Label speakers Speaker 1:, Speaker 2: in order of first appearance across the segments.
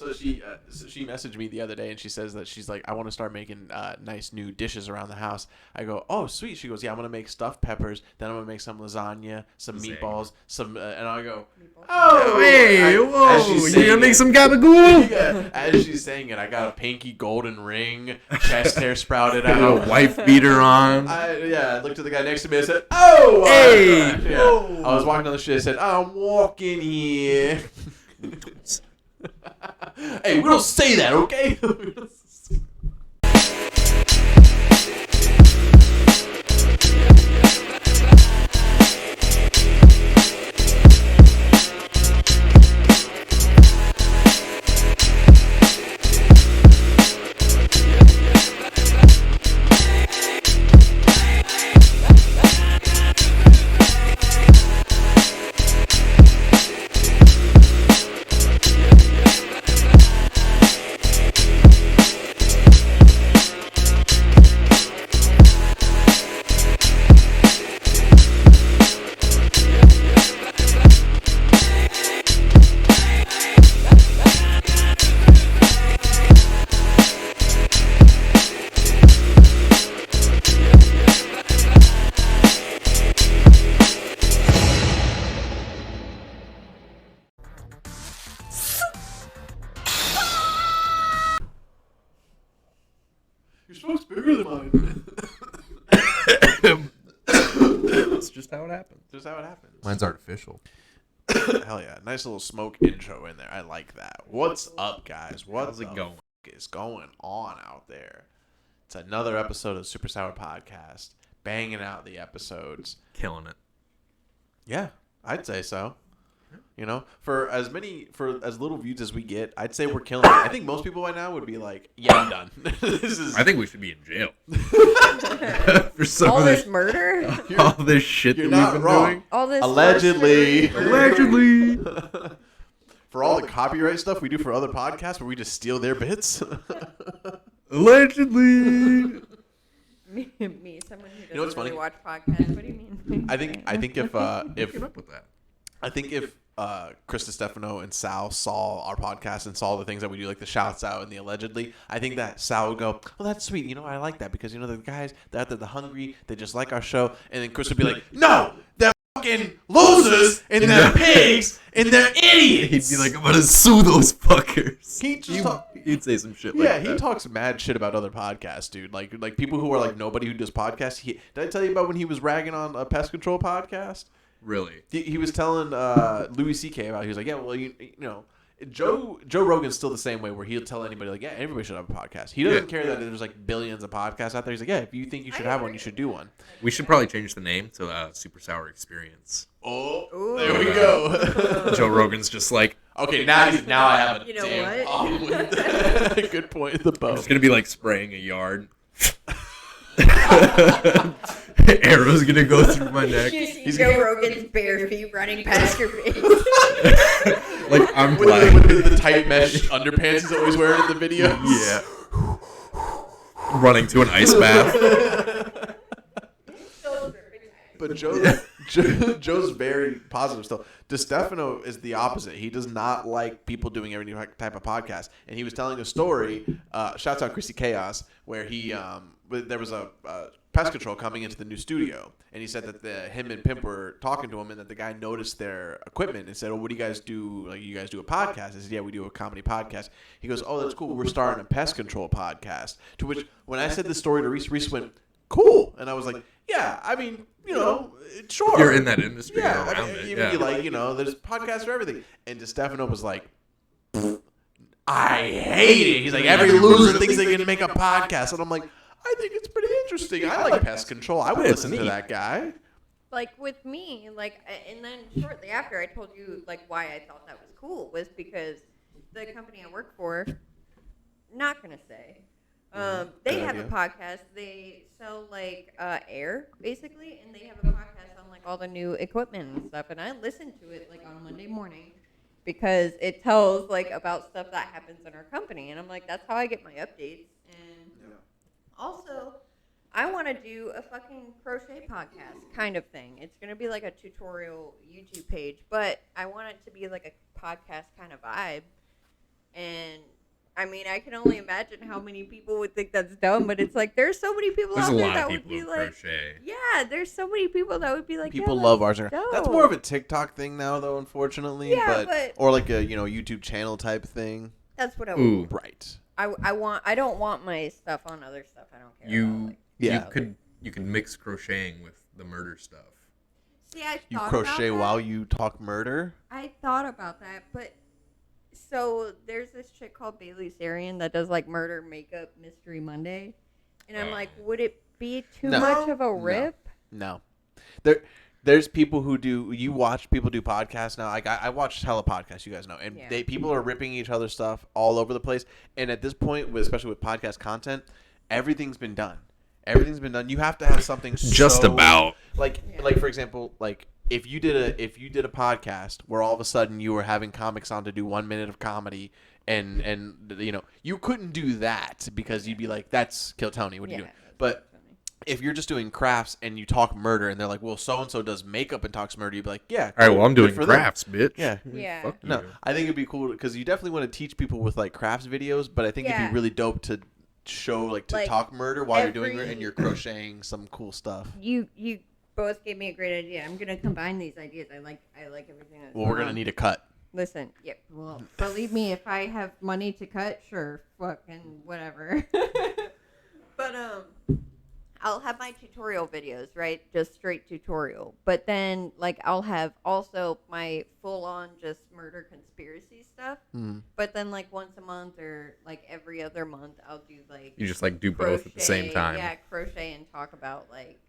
Speaker 1: So she messaged me the other day and she says that she's like, I want to start making nice new dishes around the house. I go, oh sweet. She goes, yeah, I'm gonna make stuffed peppers. Then I'm gonna make some lasagna, some meatballs, some, and I go, oh
Speaker 2: hey, whoa, you gonna make some gabagool?
Speaker 1: Yeah, as she's saying it, I got a pinky golden ring, chest hair sprouted out,
Speaker 2: a wife beater on.
Speaker 1: I looked at the guy next to me and said, oh,
Speaker 2: hey,
Speaker 1: I was walking down the street. I said, I'm walking here. Hey, we don't say that, okay? Your smoke's bigger than mine.
Speaker 2: That's just how it happens.
Speaker 1: Just how it happens.
Speaker 2: Mine's artificial.
Speaker 1: Hell yeah. Nice little smoke intro in there. I like that. What's up, guys?
Speaker 2: How's it going?
Speaker 1: Is going on out there? It's another episode of SuperSour Podcast. Banging out the episodes.
Speaker 2: Killing it.
Speaker 1: Yeah, I'd say so. You know, for as little views as we get, I'd say we're killing it. I think most people right now would be like, yeah, I'm done.
Speaker 2: I think we should be in jail. For some
Speaker 3: all
Speaker 2: of
Speaker 3: this murder?
Speaker 2: all this shit that we've been doing.
Speaker 3: All this
Speaker 1: allegedly. For all the
Speaker 3: Oh,
Speaker 1: copyright stuff we do for other podcasts where we just steal their bits.
Speaker 2: Allegedly.
Speaker 3: me, someone who doesn't
Speaker 1: know what's
Speaker 3: really
Speaker 1: funny?
Speaker 3: watch podcasts. What do you mean?
Speaker 1: I think if
Speaker 2: Came up with that.
Speaker 1: I think if Chris Stefano and Sal saw our podcast and saw the things that we do, like the shouts out and the allegedly, I think that Sal would go, "Oh, that's sweet. You know, I like that because you know the guys they're hungry, they just like our show." And then Chris would be like, "No, they're fucking losers and they're pigs and they're idiots."
Speaker 2: He'd be like, "I'm gonna sue those fuckers."
Speaker 1: He'd
Speaker 2: say some shit like that.
Speaker 1: Yeah, he talks mad shit about other podcasts, dude. Like people who are like nobody who does podcasts. Did I tell you about when he was ragging on a pest control podcast?
Speaker 2: Really?
Speaker 1: He was telling Louis C.K. about it. He was like, yeah, well, you know, Joe Rogan's still the same way where he'll tell anybody, like, yeah, everybody should have a podcast. He doesn't care that there's, like, billions of podcasts out there. He's like, yeah, if you think you should have one, you should do one.
Speaker 2: We should probably change the name to SuperSour Experience.
Speaker 1: Oh,
Speaker 3: Ooh.
Speaker 1: there we go.
Speaker 2: Joe Rogan's just like,
Speaker 1: okay, now I have a
Speaker 3: You know
Speaker 1: damn
Speaker 3: what?
Speaker 1: problem with that. Good point, the bow.
Speaker 2: I'm just going to be like spraying a yard. Arrow's gonna go through my neck.
Speaker 3: He's Joe Rogan's bare feet running past your face.
Speaker 2: Like I'm
Speaker 1: with
Speaker 2: black.
Speaker 1: with the tight mesh underpants he's always wearing in the videos.
Speaker 2: Yeah. Running to an ice bath.
Speaker 1: But Joe's very positive still. DeStefano is the opposite. He does not like people doing every type of podcast. And he was telling a story, shouts out Chrissy Chaos, where there was a pest control coming into the new studio. And he said that him and Pimp were talking to him and that the guy noticed their equipment and said, oh, what do you guys do? Like, you guys do a podcast? He said, yeah, we do a comedy podcast. He goes, oh, that's cool. We're starting a pest control podcast. To which, when I said this story to Reese, Reese went, cool. And I was like, yeah, I mean, you know, sure.
Speaker 2: You're in that industry.
Speaker 1: Yeah,
Speaker 2: Around
Speaker 1: I mean,
Speaker 2: it.
Speaker 1: you
Speaker 2: Yeah.
Speaker 1: like, you know, there's podcasts for everything. And DeStefano was like, I hate it. He's like, every loser thinks they can make a podcast. And I'm like, I think it's pretty interesting. I like pest control. I would listen to that guy.
Speaker 3: Like with me, like, and then shortly after I told you like why I thought that was cool was because the company I work for, not gonna say, they have a podcast. They sell like air basically, and they have a podcast on like all the new equipment and stuff. And I listen to it like on Monday morning because it tells like about stuff that happens in our company, and I'm like, that's how I get my updates. And also, I want to do a fucking crochet podcast kind of thing. It's going to be like a tutorial YouTube page, but I want it to be like a podcast kind of vibe. And I mean, I can only imagine how many people would think that's dumb, but it's like there's so many people
Speaker 2: There's
Speaker 3: out
Speaker 2: a
Speaker 3: there
Speaker 2: lot
Speaker 3: that
Speaker 2: of
Speaker 3: would
Speaker 2: people
Speaker 3: be
Speaker 2: who
Speaker 3: like,
Speaker 2: crochet.
Speaker 3: yeah, there's so many people that would be like,
Speaker 1: People
Speaker 3: yeah,
Speaker 1: love arts.
Speaker 3: dope.
Speaker 1: That's more of a TikTok thing now, though, unfortunately.
Speaker 3: Yeah, but
Speaker 1: or like a YouTube channel type thing.
Speaker 3: That's what I
Speaker 2: Ooh.
Speaker 3: want.
Speaker 1: Right.
Speaker 3: I don't want my stuff on other stuff. I don't care. About, like,
Speaker 1: Yeah.
Speaker 2: You could mix crocheting with the murder stuff.
Speaker 3: see, I
Speaker 1: You
Speaker 3: thought
Speaker 1: crochet
Speaker 3: about that.
Speaker 1: while you talk murder.
Speaker 3: I thought about that, but so there's this chick called Bailey Sarian that does like murder makeup Mystery Monday, and I'm like, would it be too
Speaker 1: No.
Speaker 3: much of a rip?
Speaker 1: No. There's people who do. You watch people do podcasts now. Like I watched hella podcasts, you guys know, and
Speaker 3: Yeah.
Speaker 1: people are ripping each other's stuff all over the place. And at this point, especially with podcast content, everything's been done. Everything's been done. You have to have something
Speaker 2: Just about.
Speaker 1: like for example, like if you did a podcast where all of a sudden you were having comics on to do 1 minute of comedy, and you couldn't do that because you'd be like, that's Kill Tony. What are you doing? But if you're just doing crafts and you talk murder and they're like, well, so and so does makeup and talks murder, you'd be like, yeah.
Speaker 2: All right, well, I'm
Speaker 1: good
Speaker 2: doing
Speaker 1: for them.
Speaker 2: crafts, bitch.
Speaker 1: Yeah.
Speaker 3: Yeah.
Speaker 2: Fuck you.
Speaker 1: No, I think it'd be cool because you definitely want to teach people with like crafts videos, but I think it'd
Speaker 3: Yeah.
Speaker 1: be really dope to show like talk murder while you're doing it and you're crocheting some cool stuff.
Speaker 3: You both gave me a great idea. I'm gonna combine these ideas. I like everything. That's
Speaker 1: Well, we're
Speaker 3: going
Speaker 1: gonna
Speaker 3: on.
Speaker 1: need a cut.
Speaker 3: Listen, yeah, well, believe me, if I have money to cut, sure, fucking whatever. But I'll have my tutorial videos, right? Just straight tutorial. But then, like, I'll have also my full-on just murder conspiracy stuff. But then, like, once a month or, like, every other month, I'll do, like...
Speaker 2: You just, like, do both at the same time.
Speaker 3: Yeah, crochet and talk about, like,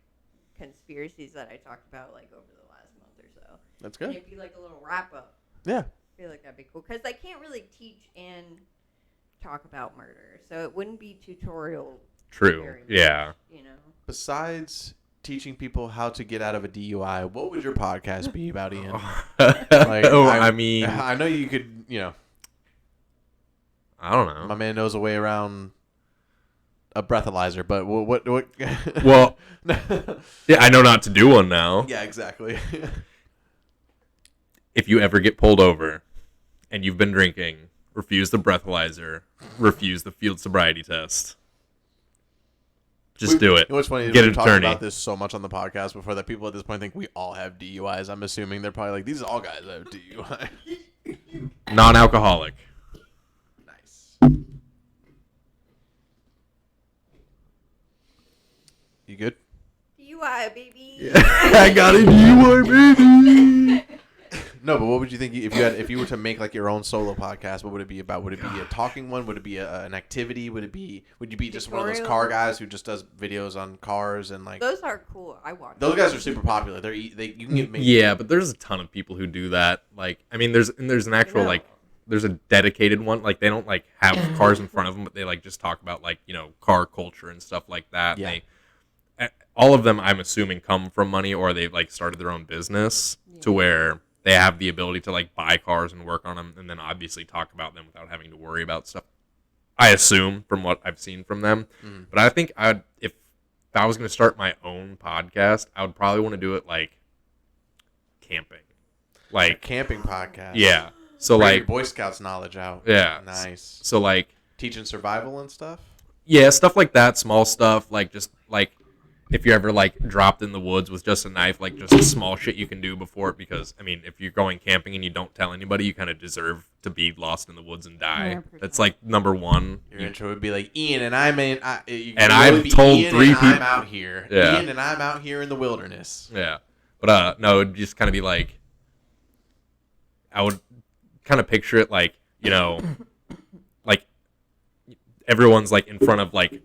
Speaker 3: conspiracies that I talked about, like, over the last month or so.
Speaker 1: That's
Speaker 3: And
Speaker 1: good.
Speaker 3: it'd be, like, a little wrap-up.
Speaker 1: Yeah.
Speaker 3: I feel like that'd be cool. Because I can't really teach and talk about murder. So it wouldn't be tutorial.
Speaker 2: True.
Speaker 3: very much,
Speaker 2: Yeah.
Speaker 3: You know?
Speaker 1: Besides teaching people how to get out of a DUI, what would your podcast be about, Ian?
Speaker 2: I mean,
Speaker 1: I know you could,
Speaker 2: I don't know.
Speaker 1: my man knows a way around a breathalyzer, but what
Speaker 2: Well, yeah, I know not to do one now.
Speaker 1: yeah, exactly.
Speaker 2: If you ever get pulled over and you've been drinking, refuse the breathalyzer, refuse the field sobriety test. Just do it.
Speaker 1: You know what's funny?
Speaker 2: Get
Speaker 1: We've
Speaker 2: an
Speaker 1: talked
Speaker 2: attorney.
Speaker 1: about this so much on the podcast before that people at this point think we all have DUIs. I'm assuming they're probably like, these are all guys that have DUI.
Speaker 2: Non-alcoholic.
Speaker 1: Nice. You good?
Speaker 3: DUI, baby.
Speaker 2: I got a DUI, baby.
Speaker 1: No, but what would you think if you were to make like your own solo podcast? What would it be about? Would it be a talking one? Would it be an activity? Would you be just one of those car guys who just does videos on cars and like?
Speaker 3: Those are cool. I watch
Speaker 1: Those
Speaker 3: them.
Speaker 1: guys are super popular. You can get made.
Speaker 2: Yeah, but there's a ton of people who do that. Like, I mean, there's an actual
Speaker 3: No.
Speaker 2: like, there's a dedicated one. Like, they don't like have cars in front of them, but they like just talk about like car culture and stuff like that.
Speaker 1: Yeah.
Speaker 2: All of them, I'm assuming, come from money or they've like started their own business to where they have the ability to like buy cars and work on them, and then obviously talk about them without having to worry about stuff. I assume from what I've seen from them, but I think if I was going to start my own podcast, I would probably want to do it like camping,
Speaker 1: A
Speaker 2: like
Speaker 1: camping podcast.
Speaker 2: yeah. So
Speaker 1: Bring your
Speaker 2: like
Speaker 1: Boy Scouts knowledge out.
Speaker 2: yeah,
Speaker 1: Nice.
Speaker 2: So like
Speaker 1: Teaching survival and stuff.
Speaker 2: yeah, stuff like that, small stuff, like just like if you're ever like dropped in the woods with just a knife, like just small shit you can do before it. Because I mean, if you're going camping and you don't tell anybody, you kind of deserve to be lost in the woods and die.
Speaker 3: 100%.
Speaker 2: That's like number one.
Speaker 1: Your intro would be like Ian and I'm in.
Speaker 2: I've told
Speaker 1: Ian
Speaker 2: 3
Speaker 1: and I'm
Speaker 2: people-
Speaker 1: out here.
Speaker 2: Yeah.
Speaker 1: Ian and I'm out here in the wilderness.
Speaker 2: Yeah, but no, it'd just kind of be like I would kind of picture it like like everyone's like in front of like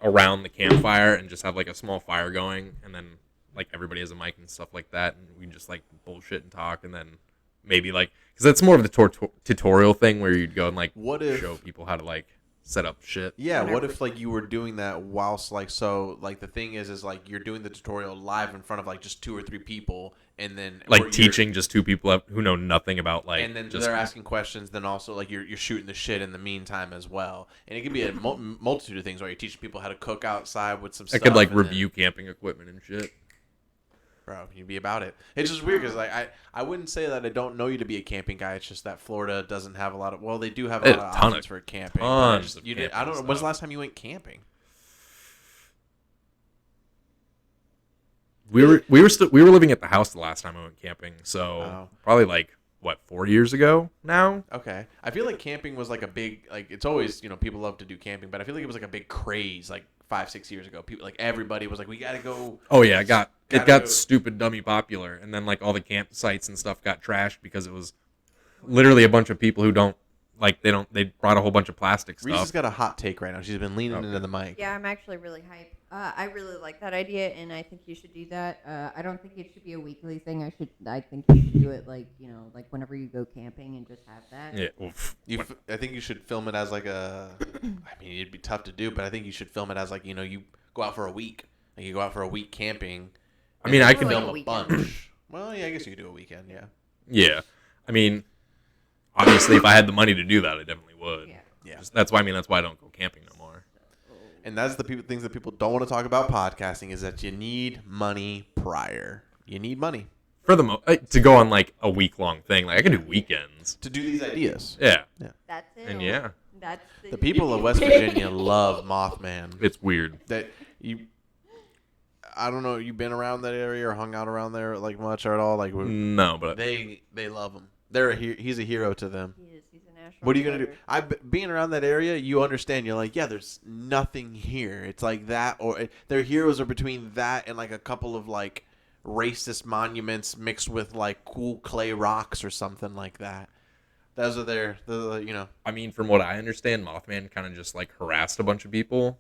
Speaker 2: around the campfire and just have like a small fire going, and then like everybody has a mic and stuff like that, and we just like bullshit and talk, and then maybe like because that's more of the tutorial thing where you'd go and like
Speaker 1: What if-
Speaker 2: show people how to like set up shit.
Speaker 1: Yeah, what if like you were doing that whilst like the thing is like you're doing the tutorial live in front of like just 2 or 3 people, and then or
Speaker 2: Like
Speaker 1: you're-
Speaker 2: teaching just 2 people who know nothing about like
Speaker 1: and then
Speaker 2: just
Speaker 1: they're asking questions. Then also like you're shooting the shit in the meantime as well, and it could be a multitude of things where you're teaching people how to cook outside with some
Speaker 2: I
Speaker 1: stuff.
Speaker 2: could like
Speaker 1: and then-
Speaker 2: review camping equipment and shit.
Speaker 1: Bro, you'd be about it. It's just weird because I wouldn't say that I don't know you to be a camping guy. It's just that Florida doesn't have a lot of. Well, they do have a lot of options for camping.
Speaker 2: Tons of
Speaker 1: I
Speaker 2: camping
Speaker 1: don't know.
Speaker 2: stuff.
Speaker 1: When's the last time you went camping?
Speaker 2: We were living at the house the last time I went camping, so probably like 4 years ago now.
Speaker 1: Okay, I feel like camping was like a big it's always people love to do camping, but I feel like it was like a big craze like 5-6 years ago. People everybody was like, we gotta go.
Speaker 2: Oh yeah, it got stupid dummy popular, and then like all the campsites and stuff got trashed because it was literally a bunch of people who don't they brought a whole bunch of plastic stuff.
Speaker 1: Reese has got a hot take right now. She's been leaning into the mic.
Speaker 3: Yeah, I'm actually really hyped. I really like that idea, and I think you should do that. I don't think it should be a weekly thing. I think you should do it like whenever you go camping and just have that.
Speaker 2: Yeah.
Speaker 1: I think you should film it as like a. I mean, it'd be tough to do, but I think you should film it as like you go out for a week. Like you go out for a week camping.
Speaker 2: I mean, I
Speaker 1: can
Speaker 2: can
Speaker 1: film a bunch. Well, yeah, I guess you could do a weekend. Yeah.
Speaker 2: Yeah, I mean, obviously, if I had the money to do that, I definitely would.
Speaker 1: Yeah.
Speaker 2: That's why I don't go camping no more.
Speaker 1: And that's the things that people don't want to talk about podcasting is that you need money prior. You need money
Speaker 2: For to go on like a week-long thing. Like I can do weekends.
Speaker 1: to do these ideas.
Speaker 2: Yeah.
Speaker 3: That's it.
Speaker 2: And yeah.
Speaker 3: That's
Speaker 1: The people of West Virginia love Mothman.
Speaker 2: It's weird.
Speaker 1: I don't know. You been around that area or hung out around there like much or at all? Like
Speaker 2: No, but
Speaker 1: they love him. He's a hero to them.
Speaker 3: He is. He's a national.
Speaker 1: What are you gonna do?
Speaker 3: treasure.
Speaker 1: Being around that area, you understand. You're like, yeah, there's nothing here. It's like that, or their heroes are between that and like a couple of like racist monuments mixed with like cool clay rocks or something like that. Those are their,
Speaker 2: I mean, from what I understand, Mothman kind of just like harassed a bunch of people.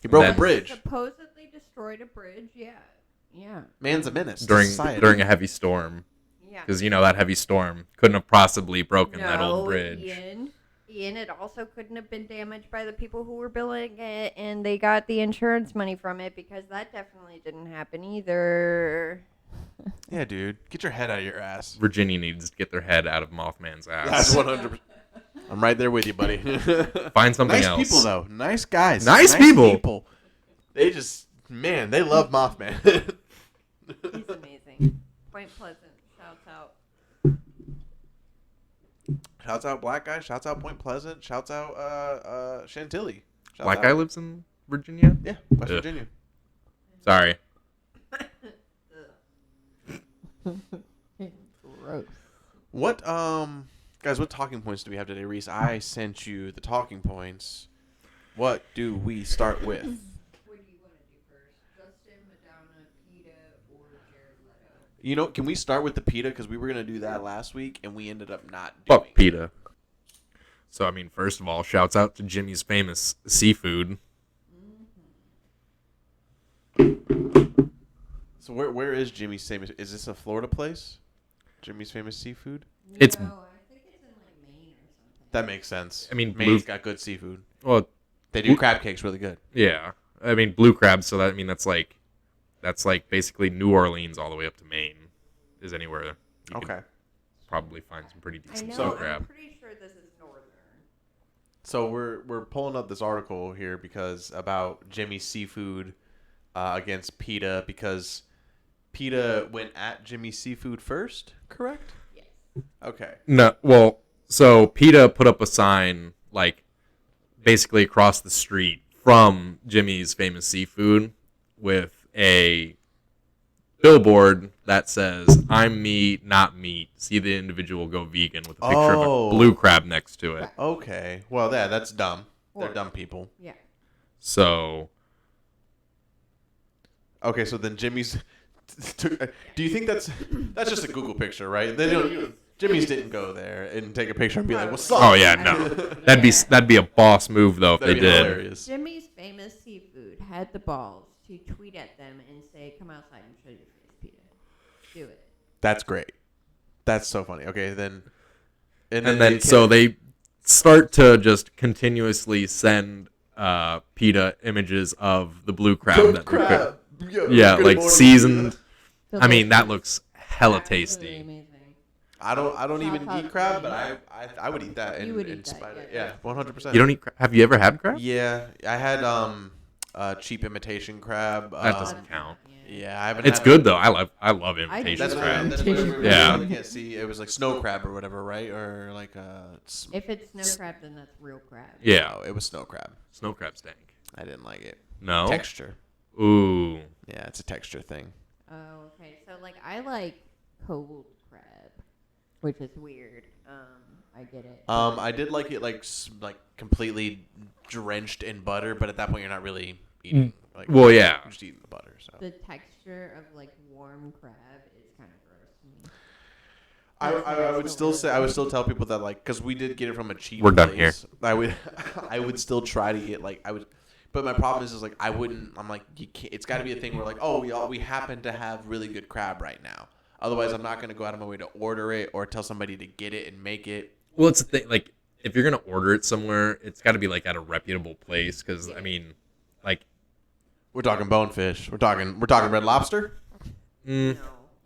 Speaker 1: He broke a
Speaker 2: Then-
Speaker 1: bridge.
Speaker 3: Supposedly destroyed a bridge. Yeah.
Speaker 1: Man's a menace to
Speaker 2: during
Speaker 1: society.
Speaker 2: a heavy storm.
Speaker 3: Yeah.
Speaker 2: Because that heavy storm couldn't have possibly broken that old bridge.
Speaker 3: Ian, it also couldn't have been damaged by the people who were building it, and they got the insurance money from it because that definitely didn't happen either.
Speaker 1: Yeah, dude, get your head out of your ass.
Speaker 2: Virginia needs to get their head out of Mothman's ass.
Speaker 1: That's 100%. I'm right there with you, buddy.
Speaker 2: Find something
Speaker 1: nice
Speaker 2: else.
Speaker 1: Nice people, though. Nice guys.
Speaker 2: Nice people.
Speaker 1: They just, man, they love Mothman.
Speaker 3: He's amazing. Point Pleasant. Shouts out.
Speaker 1: Shouts out Black Guy. Shouts out Point Pleasant. Shouts out Chantilly.
Speaker 2: Black Guy lives in Virginia?
Speaker 1: Yeah, West
Speaker 2: Ugh.
Speaker 1: Virginia.
Speaker 2: Sorry.
Speaker 3: Gross.
Speaker 1: What guys, what talking points do we have today, Reese? I sent you the talking points. What do we start with?
Speaker 3: What do you want to do first? Justin, Madonna, PETA, or Jared Leto?
Speaker 1: Can we start with the PETA? Because we were going to do that last week, and we ended up not doing
Speaker 2: Fuck PETA. So, I mean, first of all, shouts out to Jimmy's Famous Seafood.
Speaker 1: So where is Jimmy's Famous? Is this a Florida place? Jimmy's Famous Seafood?
Speaker 2: It's-
Speaker 3: No, I think it's in like Maine or something.
Speaker 1: That makes sense.
Speaker 2: I mean,
Speaker 1: Maine's got good seafood.
Speaker 2: Well,
Speaker 1: They do crab cakes really good.
Speaker 2: yeah. I mean, blue crab, so that's like basically New Orleans all the way up to Maine is anywhere you can probably find some pretty
Speaker 3: I
Speaker 2: decent
Speaker 3: know.
Speaker 2: blue
Speaker 3: I'm
Speaker 2: crab.
Speaker 3: pretty sure this is northern.
Speaker 1: So we're pulling up this article here because about Jimmy's Seafood against PETA because PETA went at Jimmy's Seafood first, correct?
Speaker 3: Yes.
Speaker 1: Okay.
Speaker 2: No, well, so PETA put up a sign like basically across the street from Jimmy's Famous Seafood with a billboard that says "I'm me, not meat. See the individual go vegan" with a picture of a blue crab next to it.
Speaker 1: Okay. Well, that's dumb. They're
Speaker 3: Or-
Speaker 1: dumb people.
Speaker 3: Yeah.
Speaker 2: So
Speaker 1: Okay, so then Jimmy's. Do you think that's just a Google picture, right? They don't. Jimmy's didn't go there and take a picture and be like, "What's up?"
Speaker 2: oh yeah, no, that'd be a boss move though if
Speaker 1: That'd
Speaker 2: they
Speaker 1: be
Speaker 2: did.
Speaker 1: hilarious.
Speaker 3: Jimmy's Famous Seafood had the balls to tweet at them and say, "Come outside and show your face, PETA. Do it."
Speaker 1: That's great. That's so funny. Okay, then.
Speaker 2: And then so they start to just continuously send PETA images of the blue crab that they're
Speaker 1: crab.
Speaker 2: yeah,
Speaker 1: Good
Speaker 2: like
Speaker 1: morning.
Speaker 2: seasoned. I mean, that looks hella
Speaker 3: Absolutely
Speaker 2: tasty.
Speaker 3: amazing.
Speaker 1: I don't even
Speaker 3: Chop
Speaker 1: eat
Speaker 3: up
Speaker 1: crab, but
Speaker 3: crab.
Speaker 1: I would eat that.
Speaker 3: You
Speaker 1: in
Speaker 3: would eat that,
Speaker 1: spite of-
Speaker 3: yeah.
Speaker 1: Yeah, 100%.
Speaker 2: You don't eat crab? Have you ever had crab?
Speaker 1: Yeah, I had cheap imitation crab.
Speaker 2: That doesn't count.
Speaker 3: Yeah.
Speaker 1: Yeah, I haven't.
Speaker 2: It's good though. I love imitation
Speaker 1: That's
Speaker 2: crab.
Speaker 1: what we were
Speaker 2: Yeah.
Speaker 1: looking at. See, it was like snow crab or whatever, right? Or like
Speaker 3: If it's snow crab, then that's real crab.
Speaker 2: Yeah,
Speaker 1: no, it was snow crab.
Speaker 2: snow crab stank.
Speaker 1: I didn't like it.
Speaker 2: No
Speaker 1: Texture.
Speaker 2: Ooh.
Speaker 1: Yeah, it's a texture thing.
Speaker 3: Oh, okay. So like I like cold crab, which is weird. I get it.
Speaker 1: I did like it like completely drenched in butter, but at that point you're not really eating. Like,
Speaker 2: Well, yeah.
Speaker 1: you're just eating the butter. So
Speaker 3: The texture of like warm crab is kind of gross to me.
Speaker 1: I would still say I would still tell people that like because we did get it from a cheap.
Speaker 2: We're done
Speaker 1: place, I would still try to get like I would. But my problem is like I wouldn't. I'm like you can't. It's got to be a thing where like we happen to have really good crab right now. Otherwise, I'm not gonna go out of my way to order it or tell somebody to get it and make it.
Speaker 2: Well, it's the thing. Like, if you're gonna order it somewhere, it's got to be like at a reputable place. Because I mean, like,
Speaker 1: We're talking bonefish. We're talking Red Lobster.
Speaker 3: No,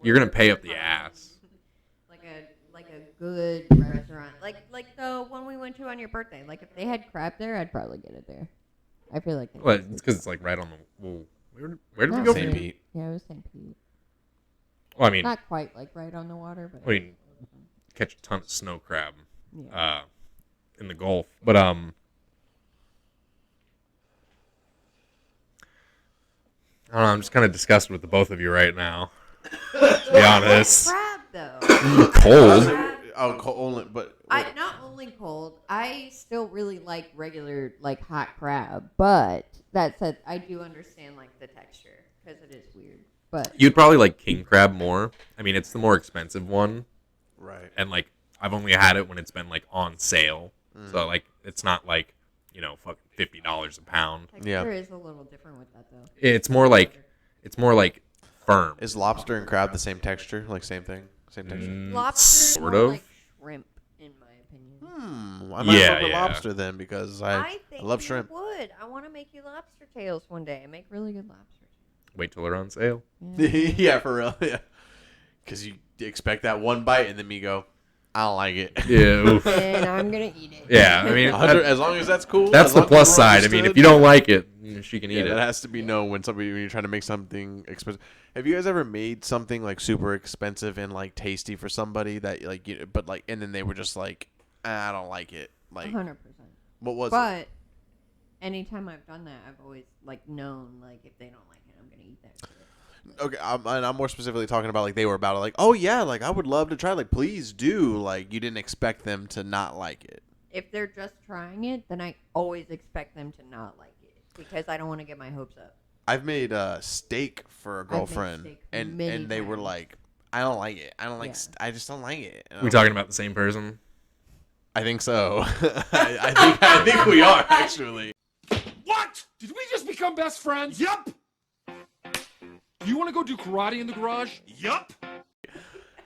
Speaker 2: you're gonna pay up the ass.
Speaker 3: like a good restaurant, like the one we went to on your birthday. Like if they had crab there, I'd probably get it there. I feel like.
Speaker 2: Well, it's because it's like right on the. Well, where did we
Speaker 3: Not
Speaker 2: go?
Speaker 1: St.
Speaker 3: really.
Speaker 1: Pete.
Speaker 3: Yeah, it was St. Pete.
Speaker 2: Well, I mean,
Speaker 3: Not quite like right on the water, but.
Speaker 2: I mean, catch a ton of snow crab,
Speaker 3: Yeah.
Speaker 2: in the Gulf. But I don't know. I'm just kind of disgusted with the both of you right now. To be honest,
Speaker 3: Crab though.
Speaker 2: cold.
Speaker 1: Oh, only but.
Speaker 3: I not only cold. I still really like regular like hot crab, but that said, I do understand like the texture because it is weird. But
Speaker 2: You'd probably like king crab more. I mean, it's the more expensive one,
Speaker 1: Right.
Speaker 2: and like I've only had it when it's been like on sale. So like it's not like fucking $50 a pound.
Speaker 3: texture
Speaker 1: Yeah.
Speaker 3: is a little different with that though.
Speaker 2: It's more like firm.
Speaker 1: Is lobster and crab the same texture? Like same thing? Same texture?
Speaker 3: Lobster
Speaker 2: sort
Speaker 3: more
Speaker 2: of.
Speaker 3: like shrimp, in my opinion.
Speaker 1: I might
Speaker 2: Yeah,
Speaker 1: fuck with
Speaker 2: yeah.
Speaker 1: lobster then because I
Speaker 3: think
Speaker 1: love
Speaker 3: you
Speaker 1: shrimp.
Speaker 3: would. I want to make you lobster tails one day. I make really good lobster
Speaker 2: Wait till they're on sale.
Speaker 3: tails.
Speaker 1: Yeah, for real. Yeah. Because you expect that one bite and then me go, I don't like it.
Speaker 2: Yeah. Oof.
Speaker 3: And I'm gonna eat it.
Speaker 2: Yeah. I mean,
Speaker 1: As long as that's cool.
Speaker 2: that's
Speaker 1: as
Speaker 2: the
Speaker 1: long as
Speaker 2: plus
Speaker 1: we're
Speaker 2: side. I mean, if
Speaker 1: understood.
Speaker 2: you don't like it, she can eat
Speaker 1: That
Speaker 2: it.
Speaker 1: has to be known when you're trying to make something expensive. Have you guys ever made something like super expensive and like tasty for somebody that like but like and then they were just like I don't like it. Like
Speaker 3: 100%.
Speaker 1: what was it?
Speaker 3: But anytime I've done that, I've always like known like if they don't like it, I'm gonna eat that shit.
Speaker 1: Okay, I'm more specifically talking about like they were about it like oh yeah like I would love to try like please do like you didn't expect them to not like it.
Speaker 3: If they're just trying it, then I always expect them to not like it because I don't want to get my hopes up.
Speaker 1: I've made steak for a
Speaker 3: made
Speaker 1: girlfriend
Speaker 3: steak
Speaker 1: and
Speaker 3: many
Speaker 1: they were
Speaker 3: times.
Speaker 1: like I don't like it. I don't like
Speaker 3: Yeah.
Speaker 1: I just don't like it. And
Speaker 2: We
Speaker 1: I'm
Speaker 2: talking about the same person?
Speaker 1: I think so. I think we are actually.
Speaker 4: What? Did we just become best friends? Yup. You want to go do karate in the garage? Yup.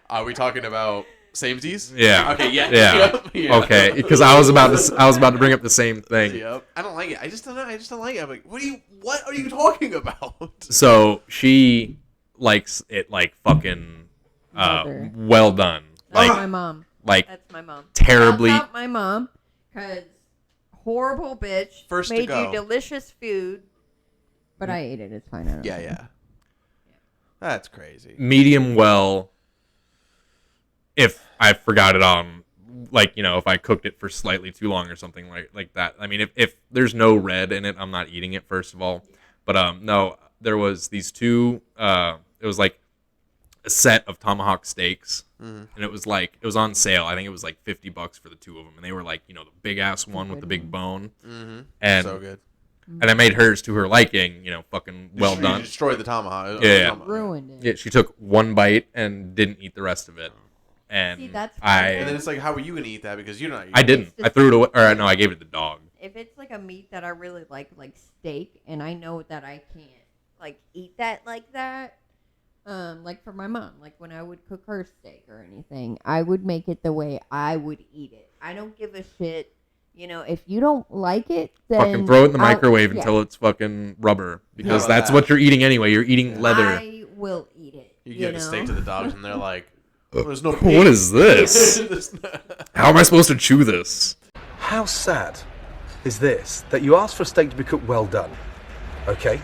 Speaker 1: Are we talking about samesies?
Speaker 2: Yeah.
Speaker 1: Okay. Yeah.
Speaker 2: Yeah.
Speaker 1: Yep, yeah.
Speaker 2: Okay, because I was about to bring up the same thing.
Speaker 1: Yep. I don't like it. I just don't know. I just don't like it. I'm like, what are you talking about?
Speaker 2: So she likes it like fucking
Speaker 3: Mother.
Speaker 2: well done.
Speaker 3: That's
Speaker 2: Like
Speaker 3: my mom.
Speaker 2: like
Speaker 3: That's my mom.
Speaker 2: terribly.
Speaker 3: Shout out my mom, because horrible bitch
Speaker 1: First to
Speaker 3: made
Speaker 1: go.
Speaker 3: you delicious food, but I ate it. It's fine. I don't
Speaker 1: Yeah.
Speaker 3: know.
Speaker 1: Yeah. That's crazy.
Speaker 2: medium well if I forgot it on like if I cooked it for slightly too long or something like that. I mean if there's no red in it, I'm not eating it first of all. But no, there was these two it was like a set of tomahawk steaks and it was on sale. I think it was like $50 for the two of them and they were like, the big ass one with the big bone. And
Speaker 1: So good.
Speaker 2: and I made hers to her liking, fucking well
Speaker 1: You
Speaker 2: done.
Speaker 1: destroyed the tomahawk.
Speaker 2: Yeah.
Speaker 3: Ruined it.
Speaker 2: Yeah, she took one bite and didn't eat the rest of it. And
Speaker 3: See, that's
Speaker 1: And then
Speaker 3: fine.
Speaker 1: it's like, how were you gonna eat that? Because you're not.
Speaker 2: I didn't. I threw it away. Or no, I gave it to the dog.
Speaker 3: If it's like a meat that I really like steak, and I know that I can't like eat that like that, like for my mom, like when I would cook her steak or anything, I would make it the way I would eat it. I don't give a shit. If you don't like it, then
Speaker 2: Fucking throw it in the microwave
Speaker 3: yeah.
Speaker 2: until it's fucking rubber. Because
Speaker 1: How about
Speaker 2: that's
Speaker 1: that?
Speaker 2: what you're eating anyway. You're eating leather.
Speaker 3: I will eat it.
Speaker 1: You give a steak to the dogs, and they're like, "There's no."
Speaker 2: What is this? How am I supposed to chew this?
Speaker 5: How sad is this that you asked for a steak to be cooked well done, okay?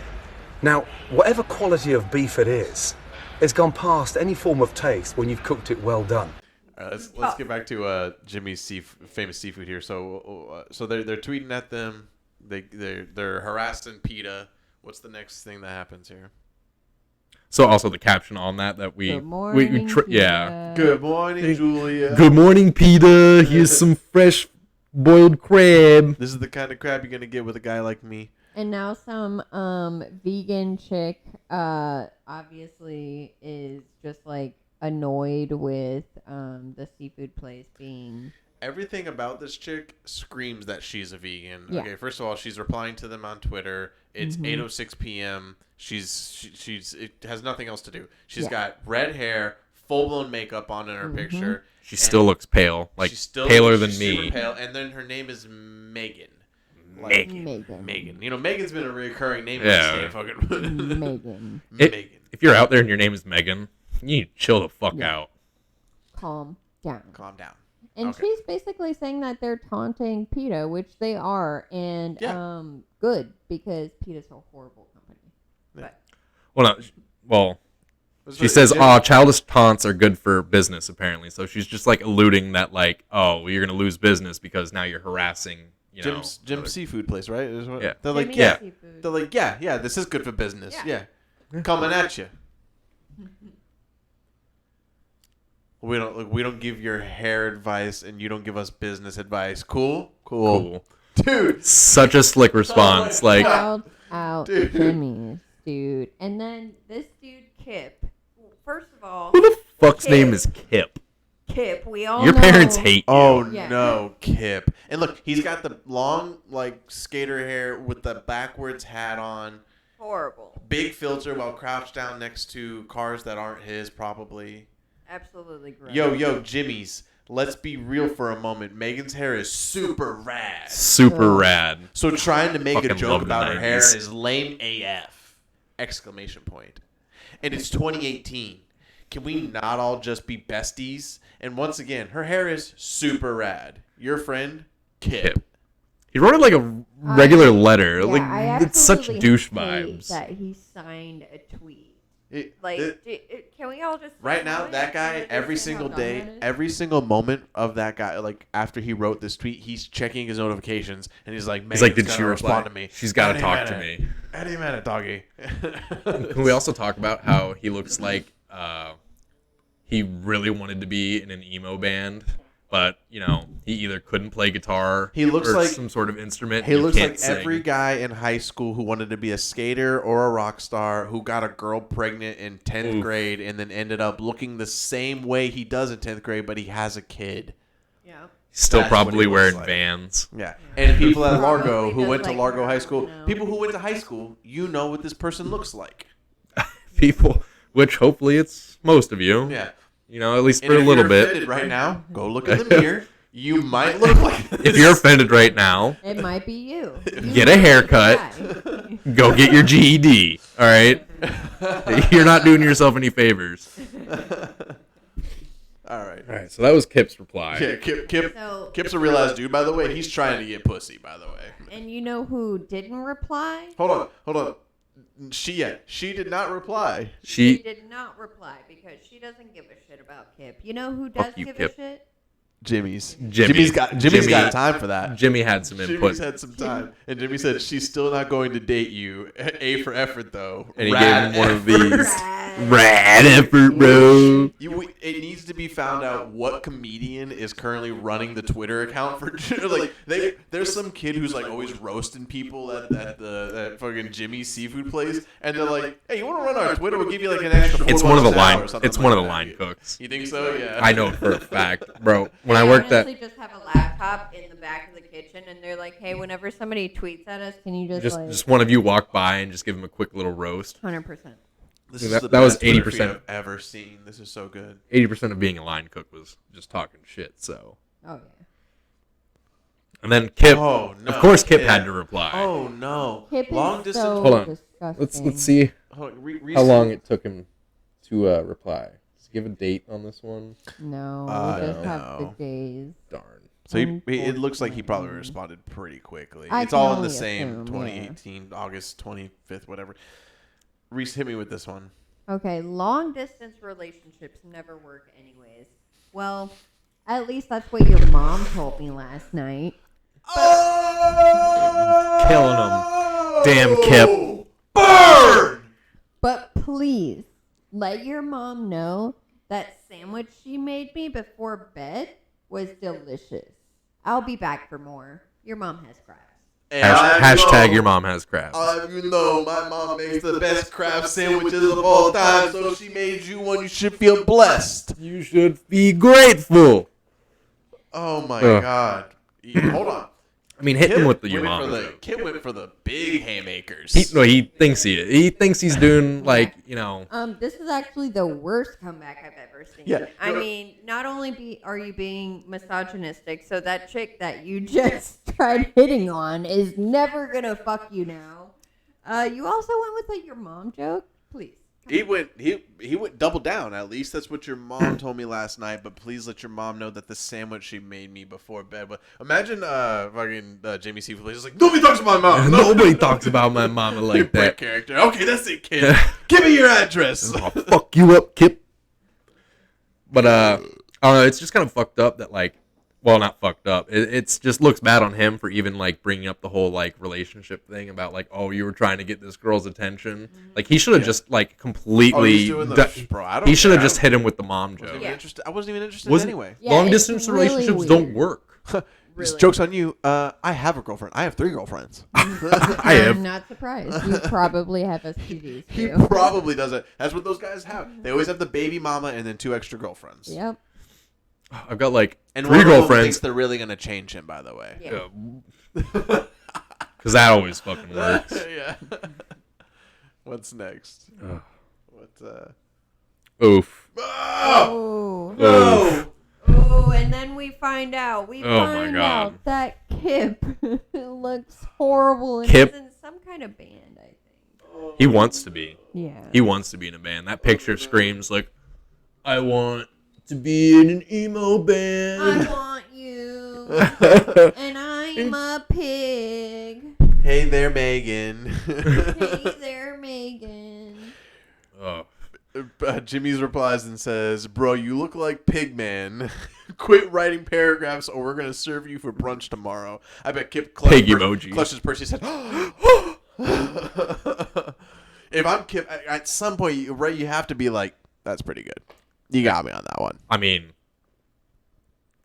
Speaker 5: Now, whatever quality of beef it is, it's gone past any form of taste when you've cooked it well done.
Speaker 1: All right, let's get back to Jimmy's famous seafood here. So they're tweeting at them. They're harassing PETA. What's the next thing that happens here?
Speaker 2: So also the caption on that we
Speaker 3: Good morning,
Speaker 2: yeah.
Speaker 1: Good morning, Julia.
Speaker 2: Good morning, PETA. Here's some fresh boiled crab.
Speaker 1: This is the kind of crab you're gonna get with a guy like me.
Speaker 3: And now some vegan chick obviously is just like annoyed with the seafood place being.
Speaker 1: Everything about this chick screams that she's a vegan.
Speaker 3: Yeah.
Speaker 1: Okay, first of all, she's replying to them on Twitter. It's 8:06 p.m. She's it has nothing else to do. She's got red hair, full blown makeup on in her picture.
Speaker 2: She still looks pale, like
Speaker 1: still
Speaker 2: paler than
Speaker 1: she's
Speaker 2: me.
Speaker 1: Super pale, and then her name is Megan.
Speaker 3: Megan.
Speaker 1: You know, Megan's been a recurring name.
Speaker 2: Yeah.
Speaker 1: In this fucking
Speaker 3: Megan.
Speaker 1: Megan.
Speaker 2: If you're out there and your name is Megan, you need to chill the fuck out.
Speaker 3: Calm down.
Speaker 1: Calm down.
Speaker 3: And
Speaker 1: Okay.
Speaker 3: she's basically saying that they're taunting PETA, which they are, and good because PETA's a horrible company. But
Speaker 2: She says, childish taunts are good for business, apparently. So she's just, like, alluding that, like, oh, you're going to lose business because now you're harassing,
Speaker 1: Jim's seafood place, right?
Speaker 2: Yeah.
Speaker 1: They're like,
Speaker 3: Jimmy's Seafood.
Speaker 1: They're like, yeah, this is good for business.
Speaker 3: Yeah.
Speaker 1: Coming at you. We don't give your hair advice, and you don't give us business advice. Cool. Dude.
Speaker 2: Such a slick response. Like,
Speaker 3: Shout out
Speaker 1: Dude.
Speaker 3: Jimmy's, dude. And then this dude, Kip. First of all,
Speaker 2: who the fuck's
Speaker 3: Kip.
Speaker 2: name is Kip?
Speaker 3: Kip, we all
Speaker 2: Your
Speaker 3: know.
Speaker 2: parents hate you.
Speaker 1: Oh,
Speaker 3: Yeah.
Speaker 1: no, Kip. And look, he's got the long, like, skater hair with the backwards hat on.
Speaker 3: Horrible.
Speaker 1: Big filter while crouched down next to cars that aren't his, probably.
Speaker 3: Absolutely gross.
Speaker 1: Yo, Jimmy's. Let's be real for a moment. Megan's hair is super rad.
Speaker 2: Super rad.
Speaker 1: So trying to make a
Speaker 2: Fucking
Speaker 1: joke
Speaker 2: love the
Speaker 1: about her hair
Speaker 2: 90s.
Speaker 1: is lame AF! Exclamation point. And it's 2018. Can we not all just be besties? And once again, her hair is super rad. Your friend, Kip.
Speaker 2: He wrote it like a regular letter.
Speaker 3: Yeah,
Speaker 2: like,
Speaker 3: I
Speaker 2: it's such
Speaker 3: absolutely
Speaker 2: douche
Speaker 3: hate
Speaker 2: vibes.
Speaker 3: that he signed a tweet.
Speaker 1: It-
Speaker 3: Like,
Speaker 1: it-
Speaker 3: can we all just
Speaker 1: right now, that guy, every single day, every single moment of that guy, like after he wrote this tweet, he's checking his notifications and he's like,
Speaker 2: He's like,
Speaker 1: "Megan's
Speaker 2: did she
Speaker 1: gonna
Speaker 2: reply?
Speaker 1: respond to me?
Speaker 2: She's got to
Speaker 1: Any
Speaker 2: talk to
Speaker 1: minute.
Speaker 2: me."
Speaker 1: Any minute, doggy.
Speaker 2: Can we also talk about how he looks like he really wanted to be in an emo band, but he either couldn't play guitar
Speaker 1: He looks
Speaker 2: or
Speaker 1: like-
Speaker 2: some sort of instrument.
Speaker 1: He
Speaker 2: and
Speaker 1: looks
Speaker 2: can't
Speaker 1: like
Speaker 2: sing.
Speaker 1: every guy in high school who wanted to be a skater or a rock star who got a girl pregnant in 10th
Speaker 2: Oof.
Speaker 1: grade and then ended up looking the same way he does in 10th grade, but he has a kid.
Speaker 3: Yeah.
Speaker 2: Still
Speaker 1: That's what
Speaker 2: probably
Speaker 1: he looks
Speaker 2: wearing
Speaker 1: like.
Speaker 2: Vans.
Speaker 1: Yeah. And people at
Speaker 3: Probably
Speaker 1: Largo who
Speaker 3: does
Speaker 1: went to
Speaker 3: like
Speaker 1: Largo High
Speaker 3: that,
Speaker 1: School,
Speaker 3: no.
Speaker 1: people who went to high school, you know what this person looks like.
Speaker 2: People, which hopefully it's most of you.
Speaker 1: Yeah.
Speaker 2: At least
Speaker 1: And
Speaker 2: for a
Speaker 1: if
Speaker 2: little
Speaker 1: you're
Speaker 2: bit.
Speaker 1: offended right now, go look in the mirror. You might look like this.
Speaker 2: If you're offended right now,
Speaker 3: It might be you.
Speaker 2: get a haircut. Go get your GED. All right. You're not doing yourself any favors.
Speaker 1: All right.
Speaker 2: All right. So that was Kip's reply.
Speaker 1: Yeah,
Speaker 3: So,
Speaker 1: Kip's a realized dude, by the way. He's trying to get pussy, by the way.
Speaker 3: and you know who didn't reply?
Speaker 1: Hold on. She did not reply.
Speaker 3: She
Speaker 2: She
Speaker 3: did not reply because she doesn't give a shit about Kip. You know who does
Speaker 2: Fuck you,
Speaker 3: give
Speaker 2: Kip.
Speaker 3: a shit?
Speaker 1: Jimmy's
Speaker 2: Jimmy.
Speaker 1: got
Speaker 2: Jimmy.
Speaker 1: time for that.
Speaker 2: Jimmy had some input.
Speaker 1: Jimmy's had some time, and Jimmy said she's still not going to date you. A for effort though.
Speaker 2: And he
Speaker 1: Rad
Speaker 2: gave him one of
Speaker 1: effort.
Speaker 2: these. Rad effort, bro.
Speaker 1: It needs to be found out what comedian is currently running the Twitter account for like there's some kid who's like always roasting people at the fucking Jimmy's seafood place, and they're like, "Hey, you want to run our Twitter? We'll give you like an extra."
Speaker 2: It's one of the
Speaker 1: $4 an hour,"
Speaker 2: line.
Speaker 1: or something
Speaker 2: It's one of
Speaker 1: like
Speaker 2: the
Speaker 1: that.
Speaker 2: line cooks.
Speaker 1: You think so? Yeah.
Speaker 2: I know it for a fact, bro. When I worked
Speaker 3: honestly
Speaker 2: at
Speaker 3: just have a laptop in the back of the kitchen, and they're like, "Hey, whenever somebody tweets at us, can you
Speaker 2: just one of you walk by and just give him a quick little roast.
Speaker 3: 100%."
Speaker 1: This is
Speaker 2: That-
Speaker 1: the
Speaker 2: that was
Speaker 1: best Twitter
Speaker 2: 80%.
Speaker 1: feed I've ever seen. This is so good.
Speaker 2: 80% of being a line cook was just talking shit. So,
Speaker 3: Oh yeah.
Speaker 2: and then Kip.
Speaker 1: Oh, no,
Speaker 2: of course, Kip
Speaker 1: Kip.
Speaker 2: had to reply.
Speaker 1: Oh no!
Speaker 3: Kip
Speaker 1: Long
Speaker 3: is
Speaker 1: distance.
Speaker 3: so
Speaker 2: Hold on.
Speaker 3: disgusting.
Speaker 2: Let's see
Speaker 1: Hold on,
Speaker 2: how long it took him to reply. Let's give a date on this one.
Speaker 3: No, we just have the
Speaker 1: no.
Speaker 3: days.
Speaker 2: Darn.
Speaker 1: So it looks like he probably responded pretty quickly.
Speaker 3: I
Speaker 1: It's
Speaker 3: can
Speaker 1: all in the
Speaker 3: only
Speaker 1: same
Speaker 3: assume,
Speaker 1: 2018, August 25th, whatever. Reese, hit me with this one.
Speaker 3: Okay, long distance relationships never work anyways. Well, at least that's what your mom told me last night.
Speaker 2: Killing them. Damn Kip.
Speaker 1: Burn!
Speaker 3: But please, let your mom know that sandwich she made me before bed was delicious. I'll be back for more. Your mom has crabs.
Speaker 2: Hashtag your mom has crabs.
Speaker 1: You know my mom makes the best crab sandwiches of all time, so she made you one. You should feel blessed.
Speaker 2: You should be grateful.
Speaker 1: Oh my God. Hold on.
Speaker 2: I mean, hit him with your mom.
Speaker 1: Kid went for the big haymakers.
Speaker 2: He thinks he thinks he's doing like, you know.
Speaker 3: This is actually the worst comeback I've ever seen.
Speaker 1: Yeah.
Speaker 3: I mean, not only are you being misogynistic, so that chick that you just tried hitting on is never gonna fuck you now. You also went with your mom joke, please.
Speaker 1: He went double down. At least that's what your mom told me last night. But please let your mom know that the sandwich she made me before bed. But imagine fucking Jimmy C. Just like, nobody talks about my mom.
Speaker 2: Nobody talks about my mama like that.
Speaker 1: Character. Okay, that's it, kid. Give me your address.
Speaker 2: I'll fuck you up, Kip. But I don't know. It's just kind of fucked up that like. Well, not fucked up. It's just looks bad on him for even like bringing up the whole like relationship thing about like, oh, you were trying to get this girl's attention. Like he should have just like completely. He should have just hit him with the mom joke.
Speaker 1: I wasn't even interested anyway.
Speaker 3: Yeah,
Speaker 2: long distance relationships don't work.
Speaker 1: This joke's on you. I have a girlfriend. I have 3 girlfriends.
Speaker 3: I'm not surprised. You probably have STDs.
Speaker 1: He probably doesn't. That's what those guys have. They always have the baby mama and then 2 extra girlfriends.
Speaker 3: Yep.
Speaker 2: I've got like
Speaker 1: and
Speaker 2: 3 girlfriends.
Speaker 1: Thinks they're really gonna change him, by the way.
Speaker 3: Yeah.
Speaker 2: Because that always fucking works.
Speaker 1: Yeah. What's next? What?
Speaker 2: Oof.
Speaker 3: Oh.
Speaker 1: No.
Speaker 3: Oh, and then we find out.
Speaker 2: my God.
Speaker 3: That Kip looks horrible and
Speaker 2: Kip.
Speaker 3: is in some kind of band, I think.
Speaker 2: He wants to be.
Speaker 3: Yeah.
Speaker 2: He wants to be in a band. That picture screams like, I want to be in an emo band.
Speaker 3: I want you. And I'm a pig.
Speaker 1: Hey there, Megan.
Speaker 3: Hey there, Megan.
Speaker 2: Oh.
Speaker 1: Jimmy's replies and says, "Bro, you look like Pigman. Quit writing paragraphs, or we're gonna serve you for brunch tomorrow." I bet Kip
Speaker 2: Pig emoji.
Speaker 1: clutched his purse. He said, "If I'm Kip, at some point, you have to be like, that's pretty good. You got me on that one."
Speaker 2: I mean,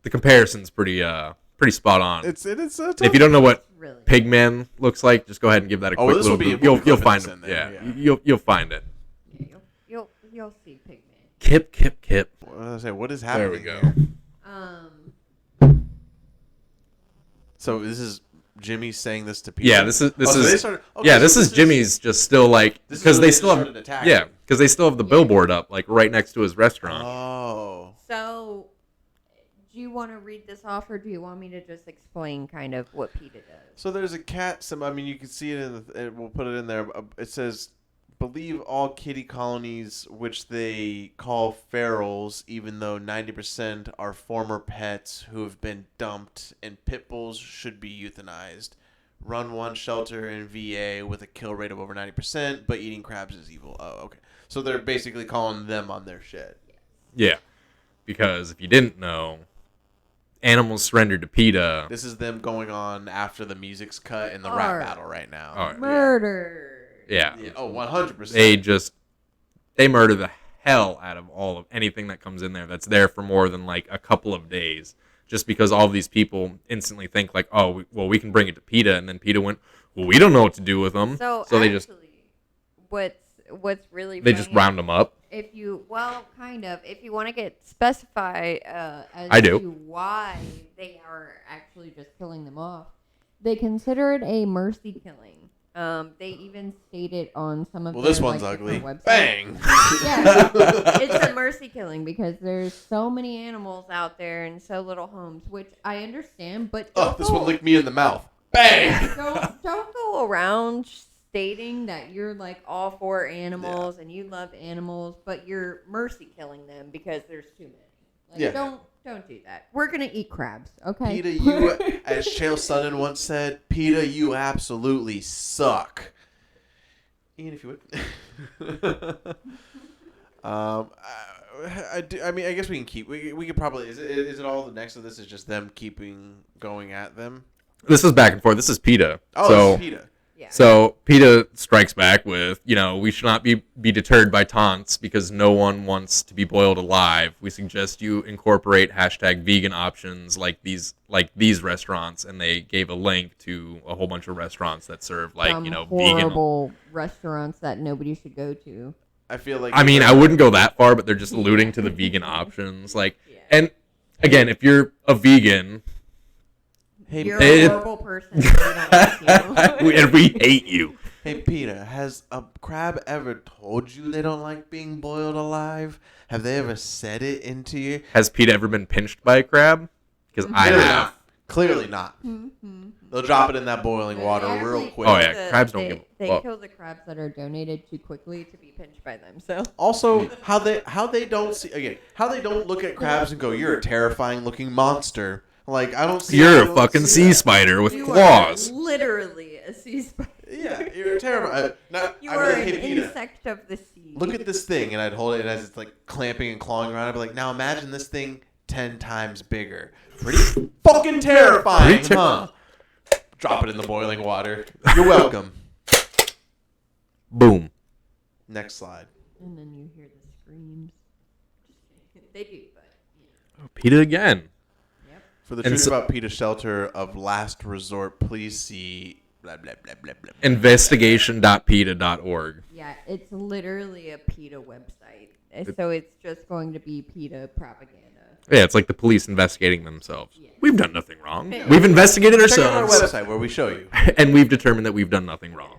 Speaker 2: the comparison's pretty spot on.
Speaker 1: It's
Speaker 2: if you don't know what
Speaker 3: Really?
Speaker 2: Pigman looks like, just go ahead and give that a quick little. You'll find it. Yeah, you'll find it.
Speaker 3: Yeah, you'll see Pigman.
Speaker 2: Kip.
Speaker 1: What did I say? What is happening?
Speaker 2: There we go.
Speaker 1: Here? So this is Jimmy saying this to people.
Speaker 2: Yeah, this is this is Jimmy's just still like because they still have because they still have the billboard up like right next to his restaurant.
Speaker 1: Oh.
Speaker 3: So, do you want to read this off, or do you want me to just explain kind of what PETA does?
Speaker 1: So there's a cat. I mean, you can see it in we'll put it in there. It says, "Believe all kitty colonies, which they call ferals, even though 90% are former pets who have been dumped, and pit bulls should be euthanized. Run one shelter in VA with a kill rate of over 90%, but eating crabs is evil." Oh, okay. So they're basically calling them on their shit.
Speaker 2: Yeah, because if you didn't know, animals surrendered to PETA.
Speaker 1: This is them going on after the music's cut in the rap battle right now.
Speaker 3: Murder.
Speaker 2: Yeah.
Speaker 1: Oh,
Speaker 2: 100%. They murder the hell out of anything that comes in there that's there for more than like a couple of days. Just because all of these people instantly think like, oh, we can bring it to PETA, and then PETA went, well, we don't know what to do with them.
Speaker 3: So
Speaker 2: they just
Speaker 3: what's really
Speaker 2: they just round them up.
Speaker 3: If you want to get specify
Speaker 2: I do.
Speaker 3: to why they are actually just killing them off, they consider it a mercy killing. They even state it on some of their,
Speaker 1: this one's ugly. Bang!
Speaker 3: Yeah, it's a mercy killing because there's so many animals out there and so little homes, which I understand. But
Speaker 1: this one licked me in the mouth. Bang!
Speaker 3: Don't go around stating that you're like all for animals and you love animals, but you're mercy killing them because there's too many. Don't do that. We're gonna eat crabs, okay?
Speaker 1: PETA, you, as Chael Sonnen once said, PETA, you absolutely suck. Ian, if you would. I mean, I guess we can keep. We could probably. Is it all the next of this is just them keeping going at them?
Speaker 2: This is back and forth. This is PETA.
Speaker 1: Oh,
Speaker 2: so,
Speaker 1: this is PETA.
Speaker 3: Yeah.
Speaker 2: So PETA strikes back with, we should not be deterred by taunts because no one wants to be boiled alive. We suggest you incorporate #vegan options like these restaurants, and they gave a link to a whole bunch of restaurants that serve vegan.
Speaker 3: Horrible restaurants that nobody should go to.
Speaker 1: I feel like.
Speaker 2: I mean, I wouldn't go that far, but they're just alluding to the vegan options. And again, if you're a vegan,
Speaker 3: you're a horrible person. We don't like you.
Speaker 2: and we hate you.
Speaker 1: Hey, PETA, has a crab ever told you they don't like being boiled alive? Have they ever said it into you?
Speaker 2: Has PETA ever been pinched by a crab? Because I have.
Speaker 1: Clearly not. They'll drop it in that boiling water real quick.
Speaker 2: Oh, yeah. Crabs don't give a
Speaker 3: They
Speaker 2: fuck.
Speaker 3: kill the crabs that are donated too quickly to be pinched by them. So
Speaker 1: Also, how they don't look at crabs and go, "You're a terrifying looking monster." Like, I don't see.
Speaker 2: You're
Speaker 1: I
Speaker 2: a
Speaker 1: don't
Speaker 2: fucking
Speaker 1: see
Speaker 2: sea
Speaker 1: that.
Speaker 2: spider with
Speaker 3: you
Speaker 2: claws.
Speaker 3: are literally a sea spider.
Speaker 1: Yeah, you're terrifying.
Speaker 3: You are an insect of the sea.
Speaker 1: Look at this thing, and I'd hold it as it's like clamping and clawing around. I'd be like, now imagine this thing 10 times bigger. Pretty fucking terrifying, huh? Drop it in the boiling water. You're welcome.
Speaker 2: Boom.
Speaker 1: Next slide.
Speaker 3: And then you hear the screams. They do, but
Speaker 2: PETA again.
Speaker 3: Yep.
Speaker 1: For the
Speaker 2: And
Speaker 1: truth
Speaker 2: so-
Speaker 1: about PETA Shelter of Last Resort, please see blah, blah, blah, blah, blah.
Speaker 2: Investigation.peta.org.
Speaker 3: Yeah, it's literally a PETA website. So it's just going to be PETA propaganda.
Speaker 2: Yeah, it's like the police investigating themselves.
Speaker 3: Yeah.
Speaker 2: We've done nothing wrong. We've investigated
Speaker 1: Check out our
Speaker 2: ourselves,
Speaker 1: website where we show you.
Speaker 2: and we've determined that we've done nothing wrong.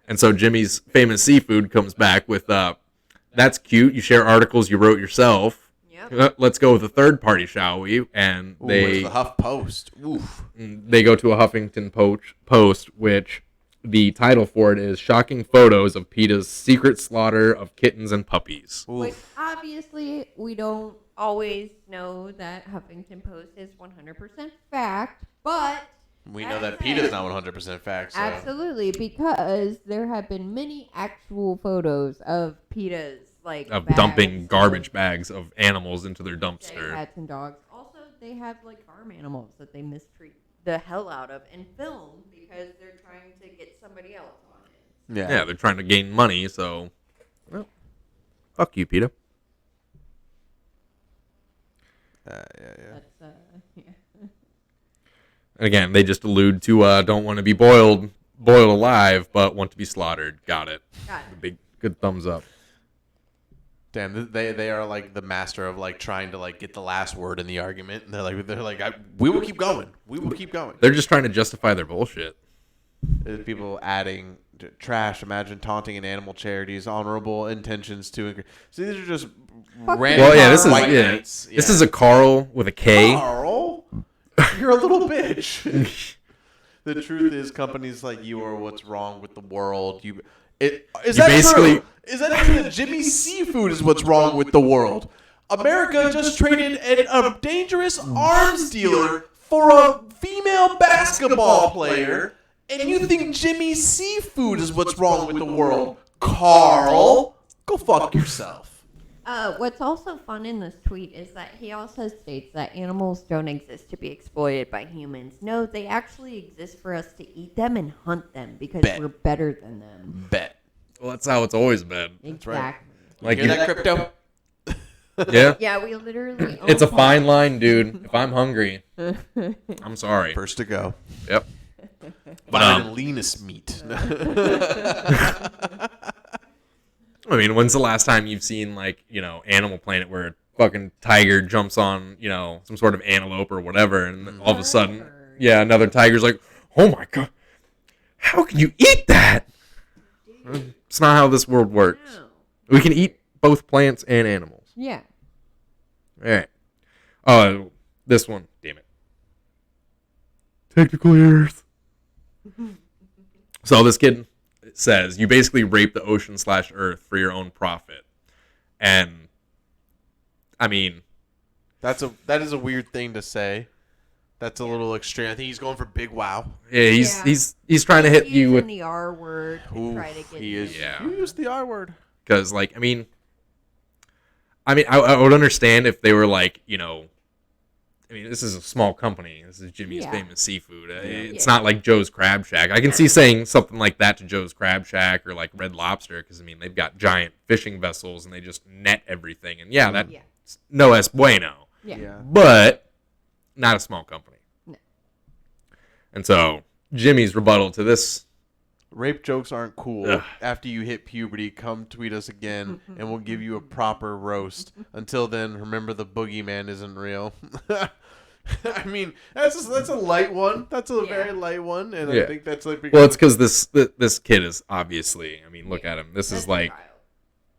Speaker 2: And so Jimmy's Famous Seafood comes back with, that's cute. You share articles you wrote yourself.
Speaker 3: Yep.
Speaker 2: Let's go with a third party, shall we? And
Speaker 1: Ooh, it's the Huff Post. Oof.
Speaker 2: they go to a Huffington Post, which the title for it is "Shocking Photos of PETA's Secret Slaughter of Kittens and Puppies."
Speaker 3: Which obviously we don't always know that Huffington Post is 100% fact, but
Speaker 1: We know that PETA's not 100% fact. So.
Speaker 3: absolutely, because there have been many actual photos of PETA's
Speaker 2: Of
Speaker 3: bags
Speaker 2: dumping
Speaker 3: of
Speaker 2: garbage bags of animals into their
Speaker 3: dead
Speaker 2: dumpster.
Speaker 3: cats and dogs. Also, they have farm animals that they mistreat the hell out of and film because they're trying to get somebody else on it.
Speaker 2: Yeah, they're trying to gain money, so well, fuck you, PETA.
Speaker 3: That's yeah.
Speaker 2: And again, they just allude to don't want to be boiled alive, but want to be slaughtered. Got it.
Speaker 3: Got it.
Speaker 2: Big good thumbs up.
Speaker 1: Damn, they are like the master of trying to get the last word in the argument. And they're like, we will keep going. We will keep going.
Speaker 2: They're just trying to justify their bullshit.
Speaker 1: There's people adding trash. Imagine taunting an animal charity's honorable intentions to. So these are just random.
Speaker 2: Well, yeah, this is
Speaker 1: white
Speaker 2: yeah.
Speaker 1: knights.
Speaker 2: This is a Carl with a K.
Speaker 1: Carl, you're a little bitch. The truth is, companies like you are what's wrong with the world. Is that
Speaker 2: basically-
Speaker 1: true? Is that true that Jimmy's Seafood is what's wrong with the world? America just traded a dangerous arms dealer for a female basketball player, and you think Jimmy's Seafood is what's wrong with the world? Carl, go fuck yourself.
Speaker 3: What's also fun in this tweet is that he also states that animals don't exist to be exploited by humans. No, they actually exist for us to eat them and hunt them because
Speaker 1: Bet.
Speaker 3: we're better than them.
Speaker 1: Bet.
Speaker 2: Well, that's how it's always been.
Speaker 3: Exactly.
Speaker 1: right.
Speaker 2: Like
Speaker 1: Hear that, crypto?
Speaker 2: yeah,
Speaker 3: Yeah, we literally.
Speaker 2: it's a fine line, dude. If I'm hungry, I'm sorry.
Speaker 1: First to go.
Speaker 2: Yep.
Speaker 1: Fine and leanest meat.
Speaker 2: I mean, when's the last time you've seen Animal Planet where a fucking tiger jumps on some sort of antelope or whatever, and then all of a sudden, yeah, another tiger's like, oh my god, how can you eat that? It's not how this world works.
Speaker 3: No.
Speaker 2: We can eat both plants and animals.
Speaker 3: Yeah.
Speaker 2: All right. Oh, this one. Damn it. Technical errors. So this kid says you basically rape the ocean/earth for your own profit, and I mean
Speaker 1: That is a weird thing to say. That's a little extreme. I think he's going for big wow.
Speaker 2: Yeah, he's trying to hit
Speaker 3: He's
Speaker 2: you with
Speaker 3: the R word to try to get
Speaker 1: he
Speaker 3: you.
Speaker 1: is.
Speaker 2: Yeah.
Speaker 1: You use the R word.
Speaker 2: because like I mean, I would understand if they were like, you know, I mean, this is a small company. This is Jimmy's Famous Seafood. It's not like Joe's Crab Shack. I can see saying something like that to Joe's Crab Shack or like Red Lobster because, I mean, they've got giant fishing vessels and they just net everything. And, that's no es bueno.
Speaker 3: Yeah.
Speaker 2: But not a small company.
Speaker 3: No.
Speaker 2: And so Jimmy's rebuttal to this.
Speaker 1: Rape jokes aren't cool.
Speaker 2: Ugh.
Speaker 1: After you hit puberty, come tweet us again, and we'll give you a proper roast. Until then, remember the boogeyman isn't real. I mean, that's a light one. That's a very light one, and I think that's like.
Speaker 2: Well, it's because this kid is obviously. I mean, look at him. This is like.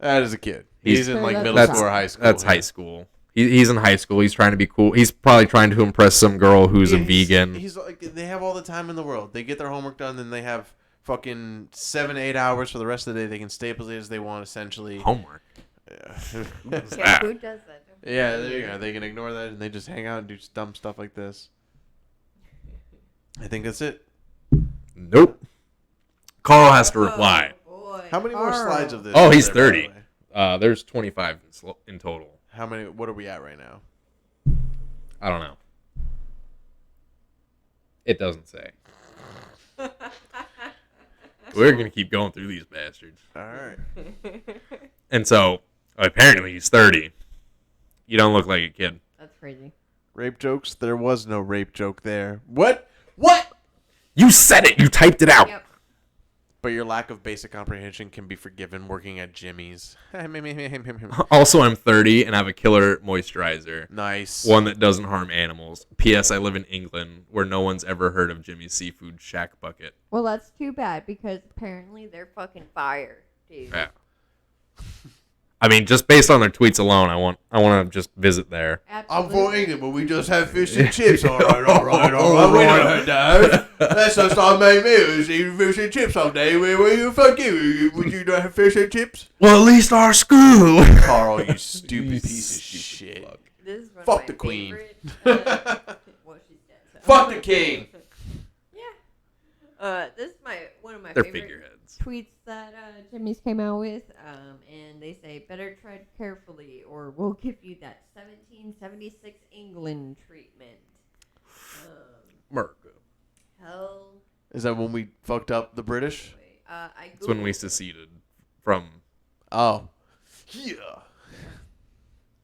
Speaker 1: That is a kid. He's in like middle school or high school.
Speaker 2: That's high school. He's in high school. He's trying to be cool. He's probably trying to impress some girl who's a vegan.
Speaker 1: He's like, they have all the time in the world. They get their homework done, then they have fucking 7 to 8 hours for the rest of the day. They can stay up as late as they want, essentially.
Speaker 2: Homework.
Speaker 3: Yeah, who does that?
Speaker 1: Yeah, there you go. They can ignore that and they just hang out and do dumb stuff like this. I think that's it.
Speaker 2: Nope. Carl has to reply.
Speaker 3: Boy.
Speaker 1: How many more slides of this?
Speaker 2: Oh,
Speaker 1: are
Speaker 2: he's
Speaker 1: there, by the
Speaker 2: 30.
Speaker 1: way?
Speaker 2: There's 25 in total.
Speaker 1: How many? What are we at right now?
Speaker 2: I don't know. It doesn't say. We're going to keep going through these bastards.
Speaker 1: All right.
Speaker 2: And so, apparently he's 30. You don't look like a kid.
Speaker 3: That's crazy.
Speaker 1: Rape jokes? There was no rape joke there. What? What?
Speaker 2: You said it. You typed it out.
Speaker 3: Yep.
Speaker 1: But your lack of basic comprehension can be forgiven working at Jimmy's.
Speaker 2: Also, I'm 30 and I have a killer moisturizer.
Speaker 1: Nice.
Speaker 2: One that doesn't harm animals. P.S. I live in England, where no one's ever heard of Jimmy's Seafood Shack Bucket.
Speaker 3: Well, that's too bad because apparently they're fucking fire, dude.
Speaker 2: Yeah. I mean, just based on their tweets alone, I want to just visit there.
Speaker 3: Absolutely.
Speaker 1: I'm from England, but we just have fish and chips. All right. We know that. That's just our main meal. Is eating fish and chips all day. Where you fuck you? Would you not have fish and chips?
Speaker 2: Well, at least our school.
Speaker 1: Carl, you stupid piece of shit.
Speaker 3: This is one
Speaker 1: Fuck
Speaker 3: of
Speaker 1: the
Speaker 3: my
Speaker 1: queen.
Speaker 3: favorite, well, she's dead. So.
Speaker 1: Fuck the king.
Speaker 3: Yeah. This is one of my
Speaker 2: They're
Speaker 3: favorite
Speaker 2: figureheads.
Speaker 3: tweets that Jimmy's came out with, and they say, "Better tread carefully, or we'll give you that 1776 England treatment."
Speaker 2: America.
Speaker 3: Hell.
Speaker 1: Is that when we fucked up the British?
Speaker 2: That's when we seceded from.
Speaker 1: Oh. Yeah.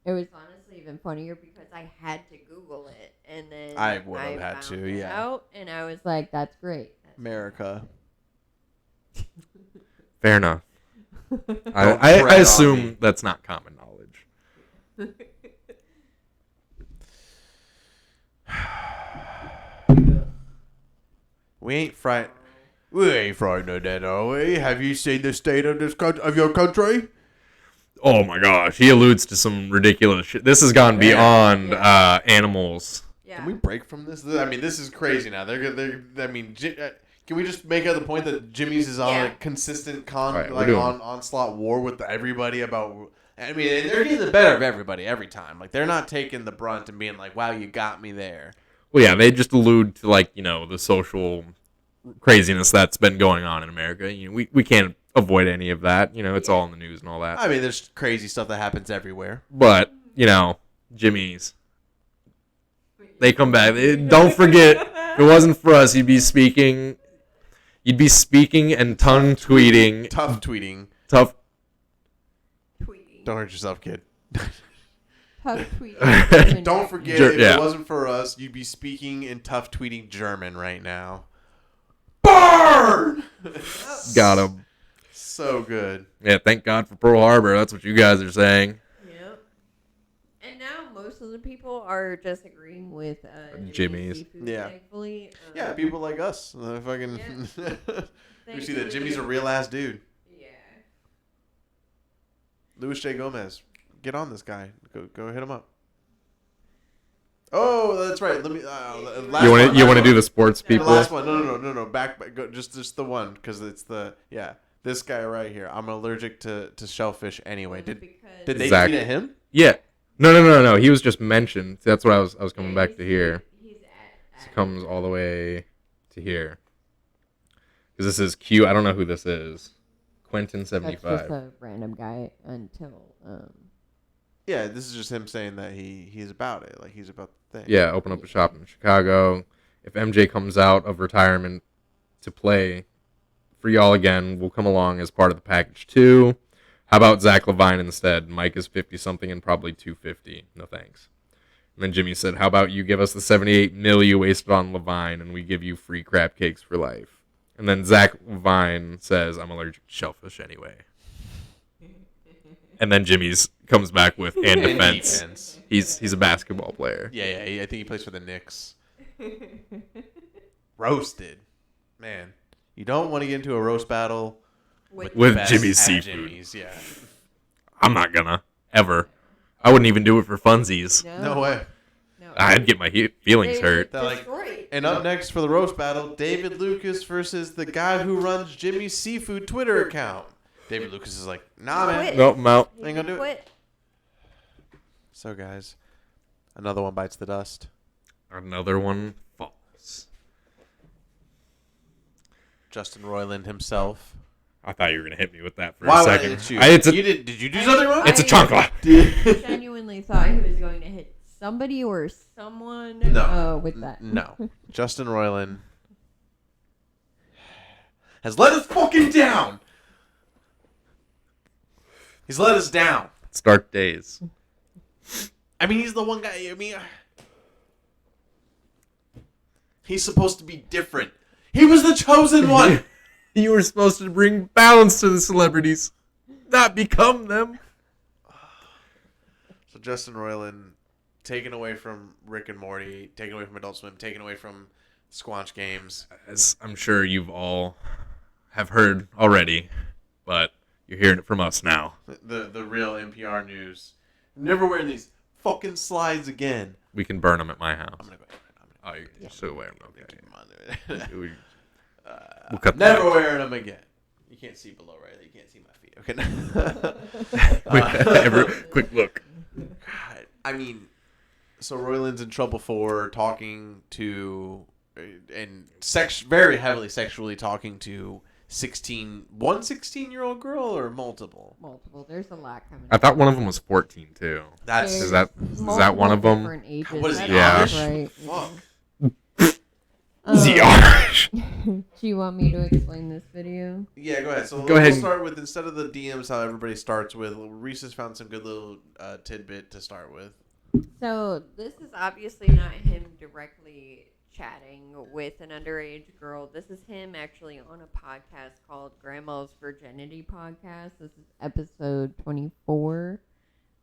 Speaker 3: It was honestly even funnier because I had to Google it, and then
Speaker 1: I would have had
Speaker 3: found
Speaker 1: to,
Speaker 3: it
Speaker 1: yeah.
Speaker 3: out, and I was like, "That's great."
Speaker 1: America.
Speaker 2: Fair enough.
Speaker 1: Don't
Speaker 2: I
Speaker 1: tread on
Speaker 2: assume
Speaker 1: me.
Speaker 2: that's not common knowledge.
Speaker 1: We ain't frightened of that, are we? Have you seen the state of this of your country?
Speaker 2: Oh my gosh, he alludes to some ridiculous shit. This has gone beyond animals.
Speaker 3: Yeah.
Speaker 1: Can we break from this? I mean, this is crazy now. I mean, can we just make out the point that Jimmy's is on a consistent onslaught war with everybody about? I mean, they're getting the better of everybody every time. Like, they're not taking the brunt and being like, "Wow, you got me there."
Speaker 2: Well, yeah, they just allude to, like, you know, the social craziness that's been going on in America. You know, we can't avoid any of that. You know, it's all in the news and all that.
Speaker 1: I mean, there's crazy stuff that happens everywhere.
Speaker 2: But, you know, Jimmy's. They come back. Don't forget, if it wasn't for us, you'd be speaking and tongue tweeting.
Speaker 1: Tough tweeting.
Speaker 2: Tough.
Speaker 3: tweeting.
Speaker 1: Don't hurt yourself, kid.
Speaker 3: Tough tweeting.
Speaker 1: Don't forget, if it wasn't for us, you'd be speaking and tough tweeting German right now. Burn!
Speaker 2: Got him.
Speaker 1: So good.
Speaker 2: Yeah, thank God for Pearl Harbor. That's what you guys are saying.
Speaker 3: Yep. And now most of the people are just agreeing with
Speaker 2: Jimmy's.
Speaker 3: Seafood,
Speaker 1: Yeah.
Speaker 3: thankfully.
Speaker 1: Yeah, people like us. Fucking. We see that Jimmy's a real ass dude.
Speaker 3: Yeah.
Speaker 1: Louis J. Gomez. Get on this guy. Go hit him up. Oh, that's right. Let me.
Speaker 2: You want to do the sports
Speaker 1: The
Speaker 2: people?
Speaker 1: last one. No. Back. Go, just the one, because it's the this guy right here. I'm allergic to shellfish anyway. Did they
Speaker 2: Zach.
Speaker 1: tweet at him?
Speaker 2: Yeah. No. He was just mentioned. That's what I was coming back to here.
Speaker 3: He's
Speaker 2: This comes all the way to here. Because this is Q. I don't know who this is. Quentin75.
Speaker 3: That's just a random guy until.
Speaker 1: Yeah, this is just him saying that he's about it. Like, he's about the thing.
Speaker 2: Yeah, open up a shop in Chicago. If MJ comes out of retirement to play for y'all again, we'll come along as part of the package too. How about Zach Levine instead? Mike is 50-something and probably 250. No thanks. And then Jimmy said, how about you give us the 78 mil you wasted on Levine and we give you free crab cakes for life? And then Zach Levine says, I'm allergic to shellfish anyway. And then Jimmy's comes back with and defense. He's a basketball player.
Speaker 1: Yeah, I think he plays for the Knicks. Roasted. Man, you don't want to get into a roast battle
Speaker 2: with Jimmy's seafood.
Speaker 1: Jimmy's, yeah.
Speaker 2: I'm not gonna, ever. I wouldn't even do it for funsies.
Speaker 1: No way.
Speaker 3: No.
Speaker 2: I'd get my feelings hurt.
Speaker 1: And up next for the roast battle, David Lucas versus the guy who runs Jimmy's Seafood Twitter account. David Lucas is like, nah, man.
Speaker 2: Nope, I'm out.
Speaker 1: Ain't gonna do it. So, guys, another one bites the dust.
Speaker 2: Another one falls.
Speaker 1: Justin Roiland himself.
Speaker 2: I thought you were gonna hit me with that for a second.
Speaker 1: Did you do something wrong?
Speaker 2: It's a chancla.
Speaker 3: I genuinely thought he was going to hit somebody or someone with that.
Speaker 1: No. Justin Roiland has let us fucking down. He's let us down.
Speaker 2: It's dark days.
Speaker 1: I mean, he's the one guy. I mean, he's supposed to be different. He was the chosen one.
Speaker 2: You were supposed to bring balance to the celebrities, not become them.
Speaker 1: So Justin Roiland, taken away from Rick and Morty, taken away from Adult Swim, taken away from Squanch Games.
Speaker 2: As I'm sure you've all have heard already, but you're hearing it from us now.
Speaker 1: The real NPR news. Never wearing these fucking slides again.
Speaker 2: We can burn them at my house.
Speaker 1: I'm gonna go.
Speaker 2: Oh, you're so wearing them. Okay.
Speaker 1: We'll
Speaker 2: cut
Speaker 1: never
Speaker 2: that.
Speaker 1: wearing them again. You can't see below right there. You can't see my feet. Okay.
Speaker 2: Quick look.
Speaker 1: God, I mean, so Roiland's in trouble for talking to and very heavily sexually talking to 16-year-old girl or multiple.
Speaker 3: There's a lot coming.
Speaker 2: I thought one of them was 14 too. Is that one of them?
Speaker 1: What is he?
Speaker 2: Yeah.
Speaker 1: Irish? Fuck.
Speaker 2: The Irish.
Speaker 3: Do you want me to explain this video?
Speaker 1: Yeah, go ahead. So
Speaker 2: Go ahead.
Speaker 1: We'll start with, instead of the DMs, how everybody starts with, Reese has found some good little tidbit to start with.
Speaker 3: So this is obviously not him directly chatting with an underage girl. This is him actually on a podcast called Grandma's Virginity Podcast. This is episode 24.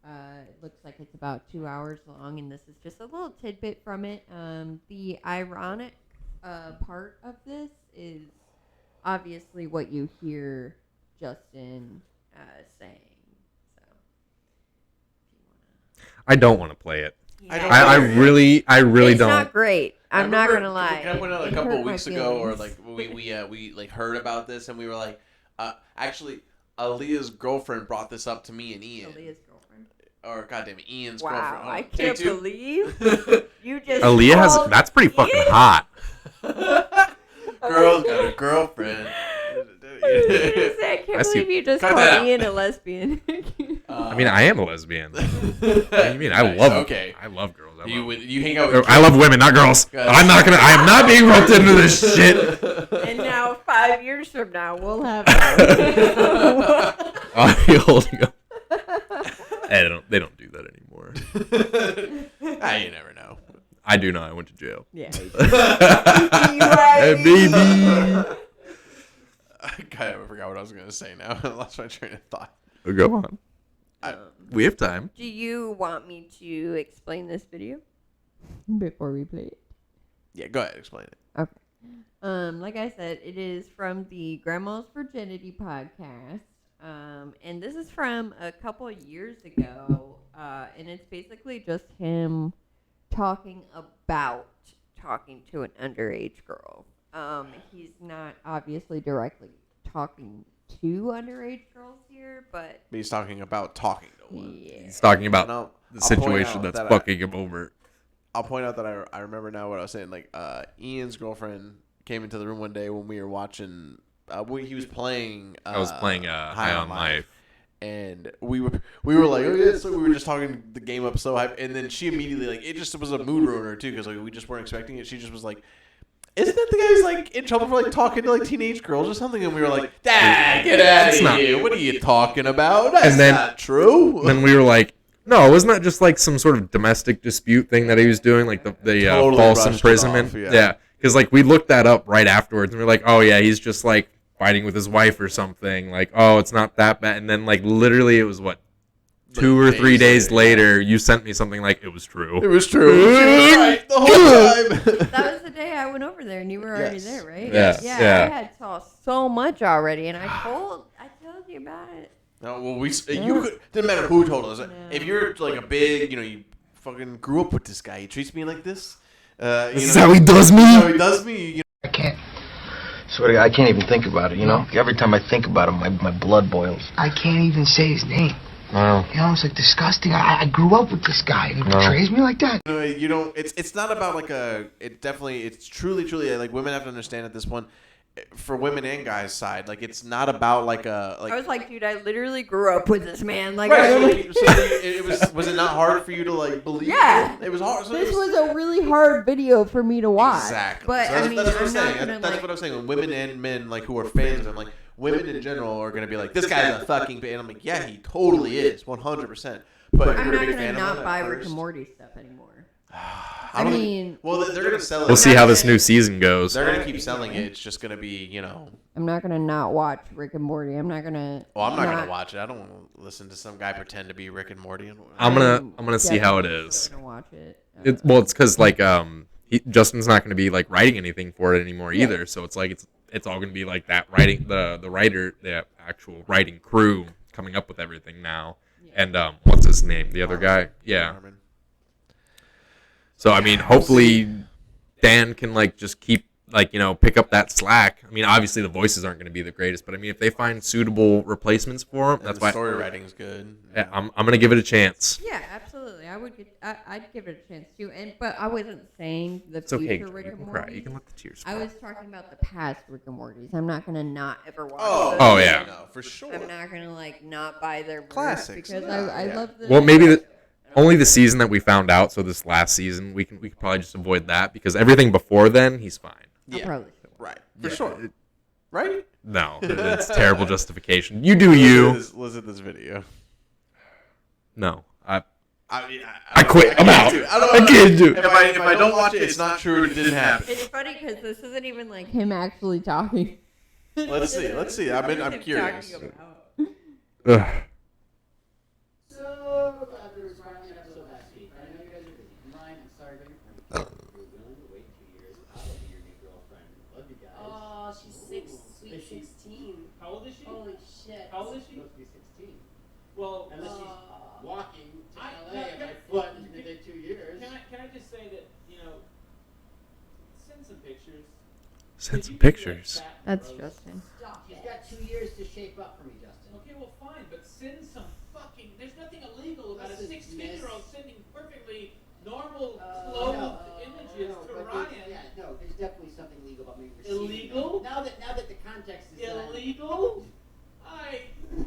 Speaker 3: It looks like it's about 2 hours long, and this is just a little tidbit from it. The ironic part of this is obviously what you hear Justin saying. So,
Speaker 2: I don't want to play it.
Speaker 3: yeah.
Speaker 2: I really
Speaker 3: It's
Speaker 2: don't.
Speaker 3: not great. I'm not gonna lie.
Speaker 1: Can I point out a
Speaker 3: It
Speaker 1: couple
Speaker 3: hurt
Speaker 1: of
Speaker 3: my
Speaker 1: weeks ago, or
Speaker 3: feelings.
Speaker 1: like we like heard about this, and we were like, actually, Aaliyah's girlfriend brought this up to me and Ian.
Speaker 3: Aaliyah's girlfriend.
Speaker 1: Or goddamn Ian's
Speaker 3: Wow,
Speaker 1: girlfriend. Oh,
Speaker 3: I
Speaker 1: take
Speaker 3: can't
Speaker 1: two.
Speaker 3: believe you just.
Speaker 2: Aaliyah has.
Speaker 3: called
Speaker 2: That's pretty fucking
Speaker 3: Ian.
Speaker 2: hot.
Speaker 1: Girl's got a girlfriend.
Speaker 3: I can't
Speaker 2: I see-
Speaker 3: believe you just
Speaker 1: Cut
Speaker 3: called
Speaker 1: that out.
Speaker 3: Ian a lesbian.
Speaker 2: I mean, I am a lesbian. What do you mean? I love.
Speaker 1: Okay.
Speaker 2: I love girls.
Speaker 1: You hang out with.
Speaker 2: I love women, not girls.
Speaker 1: Good.
Speaker 2: I am not being roped into this shit.
Speaker 3: And now 5 years from now, we'll have.
Speaker 2: I'll be holding up. They don't do that anymore.
Speaker 1: You never know.
Speaker 2: I do know. I went to jail.
Speaker 3: Yeah.
Speaker 2: Hey, baby.
Speaker 1: God, I forgot what I was gonna say now. I lost my train of thought.
Speaker 2: Go on. We have time.
Speaker 3: Do you want me to explain this video before we play it?
Speaker 1: Yeah, go ahead. Explain it.
Speaker 3: Okay. Like I said, it is from the Grandma's Virginity Podcast. And this is from a couple of years ago. And it's basically just him talking about talking to an underage girl. He's not obviously directly talking to underage girls here, but
Speaker 1: He's talking about talking to one.
Speaker 3: yeah.
Speaker 2: He's talking about
Speaker 1: No,
Speaker 2: the
Speaker 1: I'll point
Speaker 2: situation
Speaker 1: out
Speaker 2: that's
Speaker 1: that
Speaker 2: fucking him over.
Speaker 1: I'll point out that I remember now what I was saying. Like Ian's girlfriend came into the room one day when we were watching. He was playing.
Speaker 2: I was playing High on Life.
Speaker 1: And we were like, oh yeah, so we were just talking the game up so hype, and then she immediately like it just was a mood ruiner too because like we just weren't expecting it. She just was like, isn't that the guy who's like in trouble for like talking to like teenage girls or something? And we were like, get out of here! What are you talking about? That's not true.
Speaker 2: Then we were like, no, wasn't that just like some sort of domestic dispute thing that he was doing, like the
Speaker 1: Totally
Speaker 2: false
Speaker 1: brushed it
Speaker 2: imprisonment?
Speaker 1: off, yeah.
Speaker 2: Because like we looked that up right afterwards, and we are like, oh yeah, he's just like fighting with his wife or something. Like, oh, it's not that bad. And then like literally, it was what 2 or 3 days later, you sent me something like it was true.
Speaker 1: It was true. She was right the whole time.
Speaker 3: That was the day I went over there, and you were already there, right?
Speaker 2: Yes.
Speaker 3: Yeah.
Speaker 2: Yeah.
Speaker 3: I had saw so much already, and I told you about it.
Speaker 1: No, well, didn't matter who told us. If you're like a big, you fucking grew up with this guy. He treats me like this.
Speaker 2: This is how he does me.
Speaker 1: How he does me.
Speaker 6: I can't. Swear to God, I can't even think about it, Every time I think about him, my blood boils.
Speaker 7: I can't even say his name.
Speaker 6: Wow.
Speaker 7: It's like disgusting. I grew up with this guy, and he betrays me like that.
Speaker 1: You don't. It's not about like a. It's truly like women have to understand at this one. For women and guys' side, like it's not about like a. Like,
Speaker 3: I was like, dude, I literally grew up with this man. Like,
Speaker 1: right, was it not hard for you to like believe?
Speaker 3: Yeah,
Speaker 1: it was hard. So
Speaker 3: this was a really hard video for me to watch.
Speaker 1: Exactly.
Speaker 3: But
Speaker 1: so
Speaker 3: I mean,
Speaker 1: that's what I'm
Speaker 3: I'm
Speaker 1: saying.
Speaker 3: not
Speaker 1: That's what I'm saying. When women and men like who are fans of him, like women in general are gonna be like, this guy's a fucking. And I'm like, yeah, he totally is, 100%. But
Speaker 3: I'm
Speaker 1: you're a
Speaker 3: not
Speaker 1: big
Speaker 3: gonna
Speaker 1: fan
Speaker 3: not
Speaker 1: of
Speaker 3: buy
Speaker 1: him
Speaker 3: Rick and Morty stuff anymore.
Speaker 1: I mean, well, they're gonna sell it.
Speaker 2: We'll see how this new season goes.
Speaker 1: They're gonna keep selling it. It's just gonna be,
Speaker 3: I'm not gonna not watch Rick and Morty. I'm not gonna.
Speaker 1: Well, I'm not gonna watch it. I don't want to listen to some guy pretend to be Rick and Morty.
Speaker 2: I'm gonna see how it is.
Speaker 3: Gonna watch it.
Speaker 2: It's because like Justin's not gonna be like writing anything for it anymore either. So it's like it's all gonna be like that writing the writer, the actual writing crew coming up with everything now. Yeah. And what's his name? The other guy? Yeah. So I mean, hopefully Dan can like just keep pick up that slack. I mean, obviously the voices aren't going to be the greatest, but I mean, if they find suitable replacements for him, that's why
Speaker 1: story writing's good.
Speaker 2: Yeah, I'm going to give it a chance.
Speaker 3: Yeah, absolutely. I'd give it a chance too. But I wasn't saying the
Speaker 2: it's okay.
Speaker 3: future Rick
Speaker 2: You
Speaker 3: and
Speaker 2: can
Speaker 3: Morty.
Speaker 2: cry. You can let the tears.
Speaker 3: I was talking about the past Rick and Mortys. I'm not gonna not ever watch.
Speaker 2: Oh yeah,
Speaker 1: no, for sure.
Speaker 3: I'm not gonna not buy their
Speaker 1: classics
Speaker 3: because I love the.
Speaker 2: Well, maybe only the season that we found out. So this last season, we could probably just avoid that because everything before then, he's fine.
Speaker 1: Yeah,
Speaker 3: probably.
Speaker 1: Right, for sure. Right?
Speaker 2: No, it's terrible justification. You do you.
Speaker 1: Listen to this video.
Speaker 2: No,
Speaker 1: I
Speaker 2: quit. I'm out. I can't do it.
Speaker 1: If I don't watch it, it's not true. It didn't happen.
Speaker 3: It's funny because this isn't even like him actually talking.
Speaker 1: Let's see. I'm curious.
Speaker 2: Ugh.
Speaker 8: So, there's Ryan episode last week. I know you guys are busy. Ryan, I'm sorry, but you're willing to wait 2 years. I'll be your new girlfriend. Love you guys.
Speaker 9: Oh, she's sweet 16.
Speaker 8: How old is she?
Speaker 9: Holy shit.
Speaker 8: How old is she? She's supposed to be 16. Well, unless she's walking to LA on my foot in 2 years. Can I just say that, send some pictures.
Speaker 2: Send some pictures.
Speaker 3: That's Justin.
Speaker 8: She's got 2 years to shape up for me, Justin. Okay, well, fine, but send some fucking. There's nothing illegal about a 16-year-old sending perfectly normal, clothed images to Ryan. No, there's definitely something illegal about me receiving. Illegal? Now that the context is illegal, I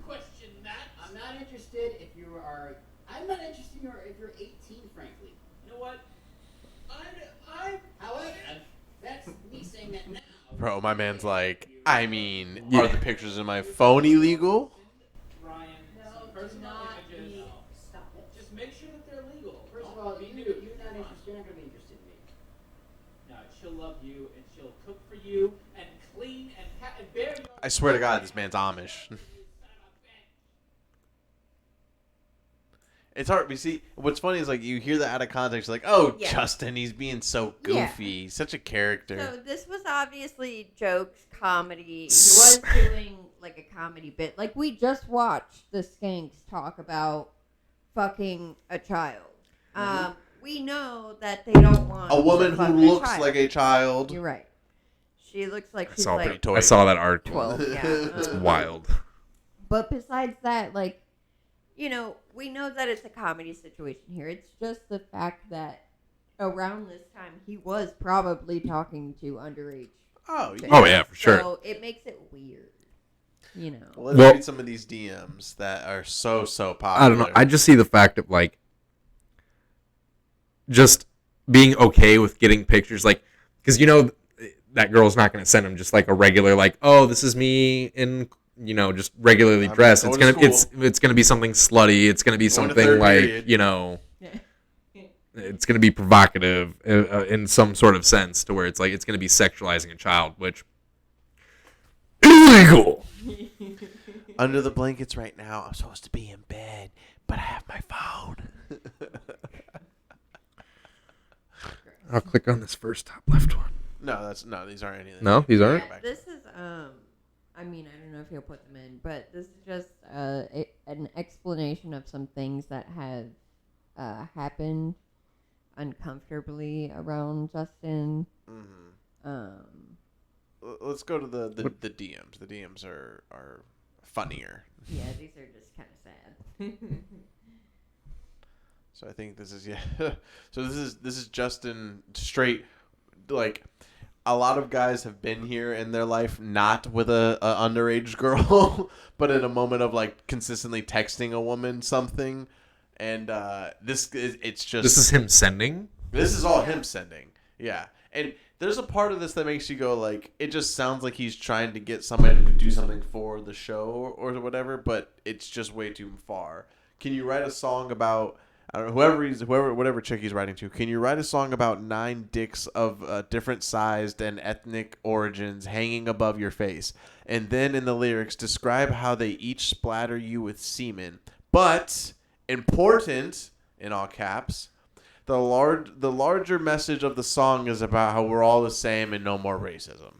Speaker 8: question that. I'm not interested if you are. I'm not interested if you're 18, frankly. You know what? However, that's me saying that now.
Speaker 1: Bro, my man's like, are the pictures in my phone illegal?
Speaker 8: Ryan, some personal images. Stop it. Just make sure that they're legal. First of all, you're not interested. You're not going to be interested in me. No, she'll love you and she'll cook for you and clean and bear your.
Speaker 1: I swear to God, this man's Amish. It's hard. You see, what's funny is like you hear that out of context, like, oh, yeah. Justin, he's being so goofy. Yeah. He's such a character.
Speaker 3: So this was obviously jokes, comedy. He was doing like a comedy bit. Like we just watched the Skanks talk about fucking a child. We know that they don't want
Speaker 1: a woman who looks like a child.
Speaker 3: You're right. She looks like she's
Speaker 2: I saw that article.
Speaker 3: 12. Yeah,
Speaker 2: it's wild.
Speaker 3: But besides that, like. We know that it's a comedy situation here. It's just the fact that around this time, he was probably talking to underage.
Speaker 1: Oh,
Speaker 2: Oh, yeah, for sure.
Speaker 3: So it makes it weird, you know.
Speaker 1: Well, let's read some of these DMs that are so popular.
Speaker 2: I don't know. I just see the fact of, like, just being okay with getting pictures, like, because, you know, that girl's not going to send him just, like, a regular, like, oh, this is me in, you know, just regularly dressed. It's gonna be something slutty. It's gonna be something like, period. You know, it's gonna be provocative in some sort of sense, to where it's like it's gonna be sexualizing a child, which illegal.
Speaker 1: Under the blankets right now. I'm supposed to be in bed, but I have my phone.
Speaker 2: I'll click on this first top left one.
Speaker 1: No, these aren't anything.
Speaker 2: No, these aren't.
Speaker 3: Yeah, this is I mean, I don't know if he'll put them in, but this is just an explanation of some things that have happened uncomfortably around Justin.
Speaker 1: Let's go to the DMs. The DMs are funnier.
Speaker 3: Yeah, these are just kind of sad.
Speaker 1: So I think this is So this is Justin straight, like. A lot of guys have been here in their life, not with a underage girl, but in a moment of like consistently texting a woman something, and this is
Speaker 2: him sending.
Speaker 1: This is all him sending, yeah. And there's a part of this that makes you go like, it just sounds like he's trying to get somebody to do something for the show or whatever, but it's just way too far. Can you write a song about? I don't know, whatever chick he's writing to. Can you write a song about 9 dicks of different sized and ethnic origins hanging above your face, and then in the lyrics describe how they each splatter you with semen? But important, in all caps, the larger message of the song is about how we're all the same and no more racism.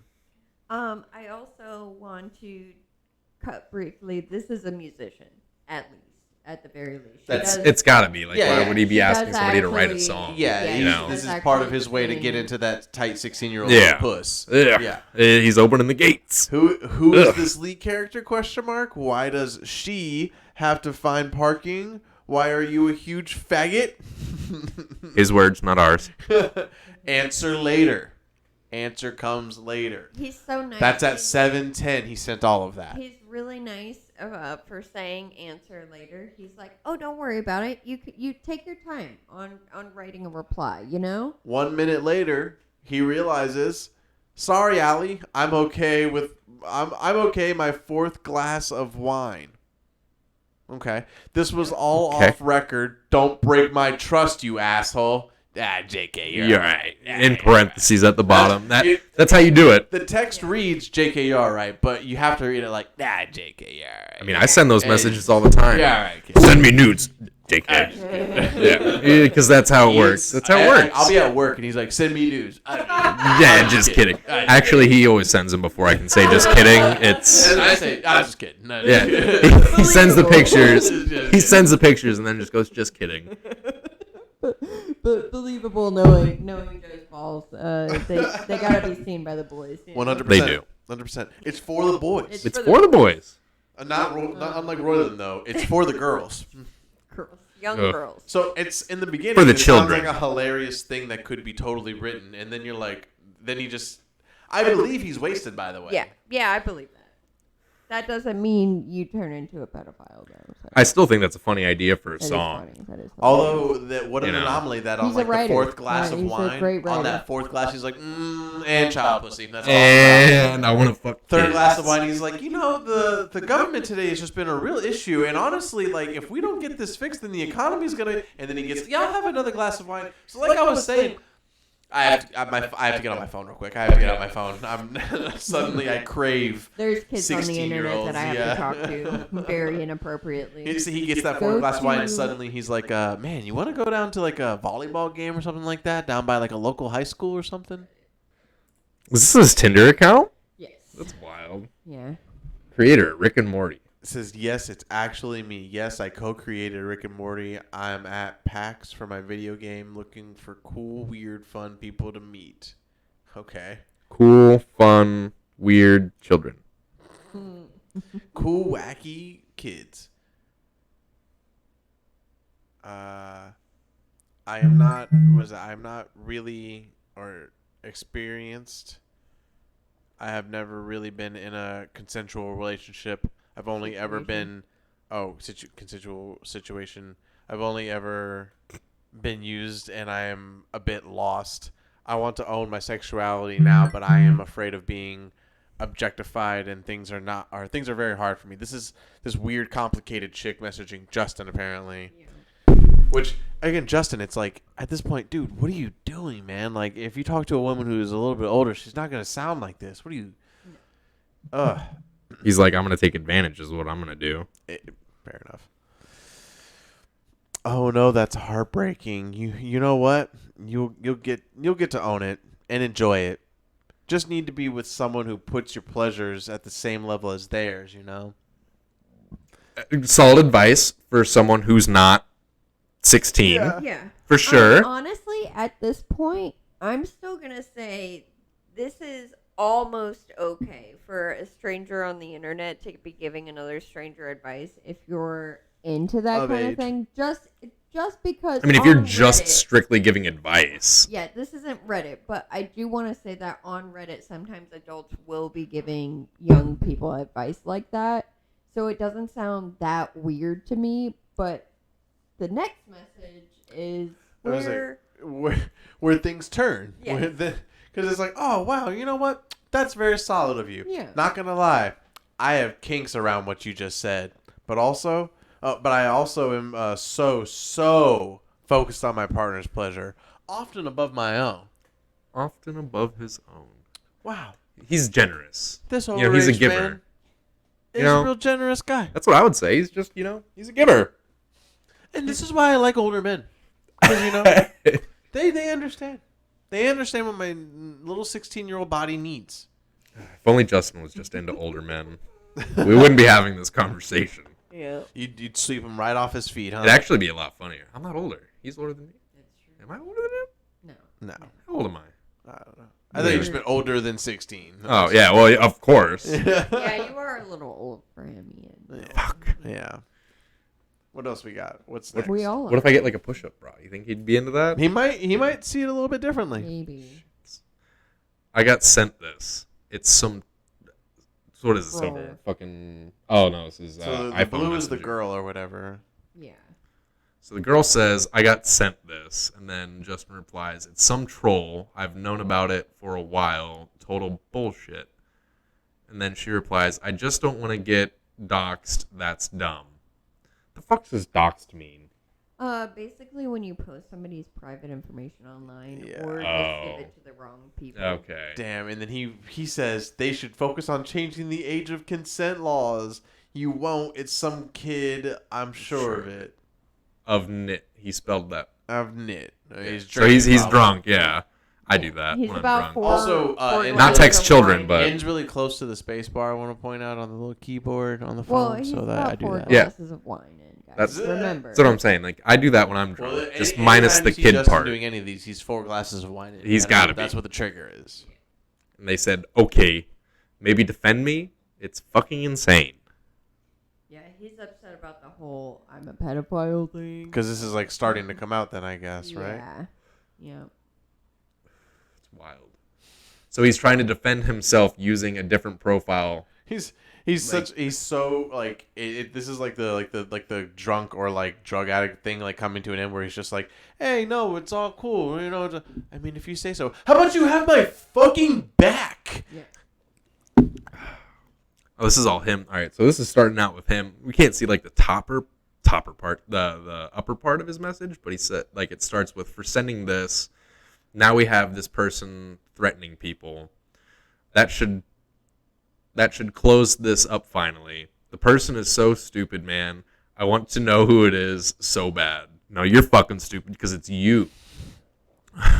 Speaker 3: I also want to cut briefly. This is a musician, at least. At the very least,
Speaker 2: it's gotta be like. Why would he be asking somebody to write a song?
Speaker 1: Yeah,
Speaker 2: you know,
Speaker 1: this is part of his way to get into that tight 16-year-old puss.
Speaker 2: Yeah, he's opening the gates.
Speaker 1: Who is this lead character? ? Why does she have to find parking? Why are you a huge faggot?
Speaker 2: His words, not ours.
Speaker 1: Answer later. Answer comes later.
Speaker 3: He's so nice.
Speaker 1: That's at 7:10. He sent all of that.
Speaker 3: He's really nice for saying answer later. He's like, oh, don't worry about it. You take your time on writing a reply, you know?
Speaker 1: 1 minute later, he realizes, sorry, Allie, I'm okay with I'm okay. My 4th glass of wine. Okay, this was all off record. Don't break my trust, you asshole. JK,
Speaker 2: you're right. In parentheses at the bottom. That's how you do it.
Speaker 1: The text reads JK, you're all right, but you have to read it like, JK, you're all right.
Speaker 2: I mean, I send those messages all the time.
Speaker 1: Yeah, all right. Kid.
Speaker 2: Send me nudes, JK. Yeah, because that's how it works. That's how it works.
Speaker 1: I'll be at work, and he's like, send me nudes.
Speaker 2: Yeah, just kidding. Actually, he always sends them before I can say just kidding. It's.
Speaker 1: And I say, I'm just kidding. No,
Speaker 2: yeah, he sends the pictures. He sends the pictures, and then just goes, just kidding.
Speaker 3: But believable knowing Joe's balls, they gotta be seen by the boys.
Speaker 1: 100%.
Speaker 2: They do.
Speaker 1: 100%. It's for the boys.
Speaker 2: It's for the boys.
Speaker 1: Not unlike Roiland though. It's for the girls.
Speaker 3: Young girls.
Speaker 1: So it's in the beginning.
Speaker 2: For the
Speaker 1: it
Speaker 2: children.
Speaker 1: Sounds like a hilarious thing that could be totally written, and then you're like, then he just. I believe he's wasted. By the way.
Speaker 3: Yeah, I believe that. That doesn't mean you turn into a pedophile, though. So.
Speaker 2: I still think that's a funny idea for a song.
Speaker 3: That is funny.
Speaker 1: Although, what an anomaly that on
Speaker 3: he's
Speaker 1: like the 4th glass of wine, on that 4th glass, he's like, and child pussy. That's all.
Speaker 2: And I want to fuck.
Speaker 1: 3rd glass of wine, he's like, the government today has just been a real issue, and honestly, like, if we don't get this fixed, then the economy's gonna. And then he gets, I'll have another glass of wine. So, like I was saying. I have to get on my phone real quick. Suddenly I crave.
Speaker 3: There's kids on the internet that I have to talk to very inappropriately.
Speaker 1: He gets that 4th glass of wine and suddenly he's like, man, you want to go down to like a volleyball game or something like that down by like a local high school or something?
Speaker 2: Was this his Tinder account?
Speaker 3: Yes.
Speaker 2: That's wild.
Speaker 3: Yeah.
Speaker 2: Creator, Rick and Morty.
Speaker 1: It says, yes, it's actually me. Yes, I co-created Rick and Morty. I'm at PAX for my video game looking for cool, weird, fun people to meet. Okay.
Speaker 2: Cool, fun, weird children.
Speaker 1: Cool, wacky kids. I'm not really or experienced. I have never really been in a consensual relationship. I've only ever been consensual situation. I've only ever been used, and I am a bit lost. I want to own my sexuality now, but I am afraid of being objectified, and things are very hard for me. This is this weird, complicated chick messaging Justin apparently. Yeah. Which again, Justin, it's like at this point, dude, what are you doing, man? Like, if you talk to a woman who's a little bit older, she's not gonna sound like this. What are you?
Speaker 2: He's like, I'm gonna take advantage. Is what I'm gonna do.
Speaker 1: Fair enough. Oh no, that's heartbreaking. You know what? You'll get to own it and enjoy it. Just need to be with someone who puts your pleasures at the same level as theirs. You know.
Speaker 2: Solid advice for someone who's not 16.
Speaker 3: Yeah.
Speaker 2: For sure.
Speaker 3: Honestly, at this point, I'm still going to say this is almost okay for a stranger on the internet to be giving another stranger advice if you're into that kind of thing. Just because.
Speaker 2: I mean, if you're
Speaker 3: on
Speaker 2: just
Speaker 3: Reddit,
Speaker 2: strictly giving advice.
Speaker 3: Yeah, this isn't Reddit, but I do want to say that on Reddit, sometimes adults will be giving young people advice like that. So it doesn't sound that weird to me, but the next message is
Speaker 1: where things turn.
Speaker 3: Yes.
Speaker 1: Because it's like, oh, wow, you know what? That's very solid of you.
Speaker 3: Yeah.
Speaker 1: Not going to lie. I have kinks around what you just said. But I also am so focused on my partner's pleasure, often above my own.
Speaker 2: Often above his own.
Speaker 1: Wow.
Speaker 2: He's generous.
Speaker 1: This old
Speaker 2: he's a
Speaker 1: age
Speaker 2: giver.
Speaker 1: man is a real generous guy.
Speaker 2: That's what I would say. He's just, he's a giver.
Speaker 1: And this is why I like older men. Because, they understand. They understand what my little 16-year-old body needs.
Speaker 2: If only Justin was just into older men, we wouldn't be having this conversation.
Speaker 3: Yeah.
Speaker 1: You'd sweep him right off his feet, huh?
Speaker 2: It'd actually be a lot funnier. I'm not older. He's older than me.
Speaker 3: That's true.
Speaker 2: Am I older than him?
Speaker 3: No.
Speaker 2: How old am I?
Speaker 1: I don't know. I think you've just been older than 16.
Speaker 2: Oh, yeah. Well, of course.
Speaker 3: Yeah, you are a little old for him, Ian.
Speaker 1: Yeah.
Speaker 2: Fuck.
Speaker 1: Yeah. What else we got? What's
Speaker 2: What,
Speaker 1: next?
Speaker 3: We all
Speaker 2: what if I get like a push-up bra? You think he'd be into that?
Speaker 1: He might see it a little bit differently.
Speaker 3: Maybe.
Speaker 2: I got sent this. It's some. What is this
Speaker 3: Bro.
Speaker 2: over? Fucking. Oh no, this is
Speaker 1: So the
Speaker 2: iPhone.
Speaker 1: blue is the
Speaker 2: Messenger.
Speaker 1: girl or whatever.
Speaker 3: Yeah.
Speaker 2: So the girl says, I got sent this. And then Justin replies, it's some troll. I've known about it for a while. Total bullshit. And then she replies, I just don't want to get doxxed. That's dumb. The fuck does doxxed mean?
Speaker 3: Basically when you post somebody's private information online
Speaker 1: Yeah.
Speaker 3: or just give it to the wrong people.
Speaker 2: Okay.
Speaker 1: Damn, and then he says they should focus on changing the age of consent laws. You won't. It's some kid. I'm sure of it.
Speaker 2: Of nit. He spelled that.
Speaker 1: Of nit.
Speaker 2: So he's drunk, yeah. I do that
Speaker 3: He's
Speaker 2: when
Speaker 3: about
Speaker 2: I'm drunk.
Speaker 3: four.
Speaker 1: Also, and
Speaker 2: Not text children, but
Speaker 1: Ends really close to the space bar. I want to point out on the little keyboard on the
Speaker 3: Well,
Speaker 1: phone,
Speaker 3: he's
Speaker 1: so that
Speaker 3: about
Speaker 1: I do
Speaker 3: 4
Speaker 1: that.
Speaker 2: Yeah.
Speaker 3: glasses of wine in, guys.
Speaker 2: That's-
Speaker 3: Remember.
Speaker 2: that's what I'm saying. Like I do that when I'm drunk.
Speaker 1: Well,
Speaker 2: just minus the
Speaker 1: anytime you see
Speaker 2: kid
Speaker 1: Justin
Speaker 2: part.
Speaker 1: doing any of these, he's 4 glasses of wine. In.
Speaker 2: He's gotta be.
Speaker 1: That's what the trigger is.
Speaker 2: And they said, okay, maybe defend me. It's fucking insane.
Speaker 3: Yeah, he's upset about the whole I'm a pedophile thing.
Speaker 1: Because this is like starting to come out, then I guess, right?
Speaker 3: Yeah.
Speaker 2: It's wild. So he's trying to defend himself using a different profile.
Speaker 1: He's so like this is like the drunk or like drug addict thing like coming to an end where he's just like, hey, no, it's all cool, you know. I mean, if you say so. How about you have my fucking back?
Speaker 3: Yeah.
Speaker 2: Oh, this is all him. All right, so this is starting out with him. We can't see like the topper part, the upper part of his message, but he said like it starts with, for sending this. Now we have this person threatening people. That should close this up finally. The person is so stupid, man. I want to know who it is so bad. No, you're fucking stupid because it's you.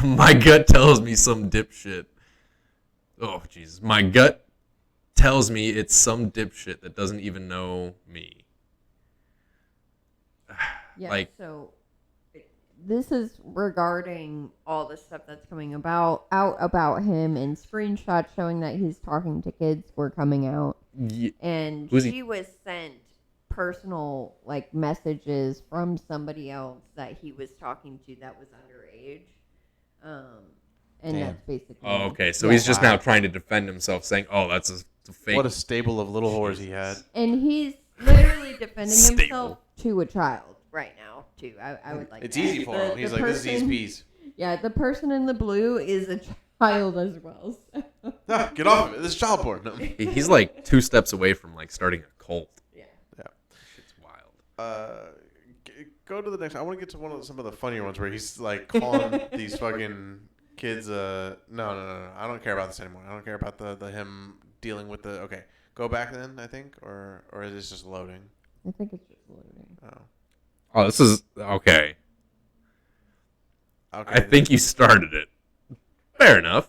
Speaker 2: My gut tells me some dipshit. Oh, Jesus. My gut tells me it's some dipshit that doesn't even know me.
Speaker 3: Yeah, so this is regarding all the stuff that's coming out about him, and screenshots showing that he's talking to kids were coming out.
Speaker 2: Yeah.
Speaker 3: And
Speaker 2: Who's he?
Speaker 3: she was sent personal like messages from somebody else that he was talking to that was underage. And
Speaker 1: Damn.
Speaker 3: that's basically.
Speaker 2: Oh, okay. So he's just now trying to defend himself, saying, "Oh, that's a fake."
Speaker 1: What a stable of little whores he had.
Speaker 3: And he's literally defending himself to a child right now, too. I would like.
Speaker 1: It's
Speaker 3: that.
Speaker 1: easy for him. He's like, this is easy peas.
Speaker 3: Yeah, the person in the blue is a child as well. So.
Speaker 1: Ah, get off of it. This is child porn. No.
Speaker 2: He's like 2 steps away from like starting a cult.
Speaker 3: Yeah.
Speaker 2: Shit's wild.
Speaker 1: Go to the next. I want to get to some of the funnier ones where he's like calling these fucking kids. No. I don't care about this anymore. I don't care about the him dealing with the. Okay, go back then. I think, or is this just loading?
Speaker 3: I think it's just loading.
Speaker 2: Oh, this is okay.
Speaker 1: Okay.
Speaker 2: I think you started it. Fair enough.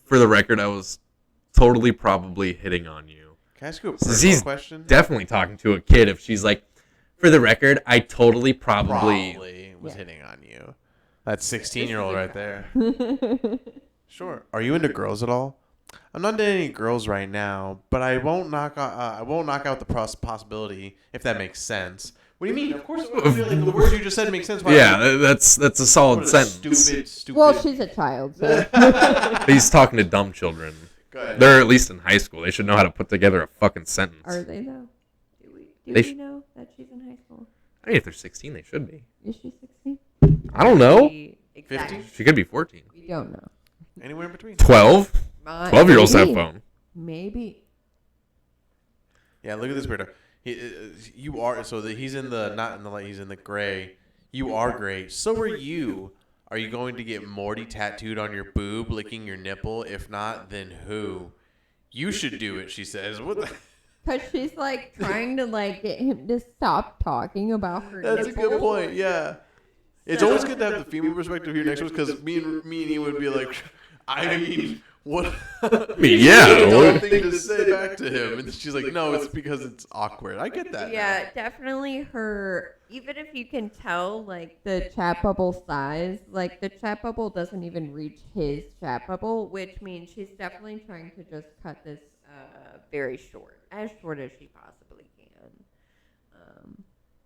Speaker 2: For the record, I was totally probably hitting on you.
Speaker 1: Can I ask you a
Speaker 2: So
Speaker 1: personal
Speaker 2: he's
Speaker 1: question?
Speaker 2: definitely talking to a kid if she's like, for the record, I totally probably
Speaker 1: was hitting on you. That's 16-year-old right there.
Speaker 3: there.
Speaker 1: Sure. Are you into girls at all? I'm not into any girls right now, but I won't knock out the possibility if that makes sense. What do you mean? Of course, I feel like the words you just said make sense.
Speaker 2: Yeah, that's a solid sentence.
Speaker 1: Stupid.
Speaker 3: Well, she's a child, so.
Speaker 2: He's talking to dumb children.
Speaker 1: Go ahead.
Speaker 2: They're at least in high school. They should know how to put together a fucking sentence.
Speaker 3: Are they, though? Do
Speaker 2: They
Speaker 3: we know that she's in high school?
Speaker 2: I mean, if they're 16, they should be.
Speaker 3: Is she 16?
Speaker 2: I don't know.
Speaker 3: Exactly.
Speaker 1: 15?
Speaker 2: She could be 14.
Speaker 3: We don't know.
Speaker 1: Anywhere in between.
Speaker 2: 12? 12-year-olds have
Speaker 3: Maybe.
Speaker 2: phone.
Speaker 3: Maybe.
Speaker 1: Yeah, look at this weirdo. You are he's in the not in the light. He's in the gray. You are gray. So are you. Are you going to get Morty tattooed on your boob, licking your nipple? If not, then who? You should do it. She says. What the?
Speaker 3: Because she's like trying to like get him to stop talking about her.
Speaker 1: That's a
Speaker 3: nipple.
Speaker 1: good point. Yeah. It's always good to have the female perspective here next one because me and he would be like, I mean, what?
Speaker 2: Yeah.
Speaker 1: Dumb thing to say back to him, and she's like, no, it's because it's awkward. I get that.
Speaker 3: Yeah, definitely her. Even if you can tell, like the chat bubble size, like the chat bubble doesn't even reach his chat bubble, which means she's definitely trying to just cut this very short as she possibly can.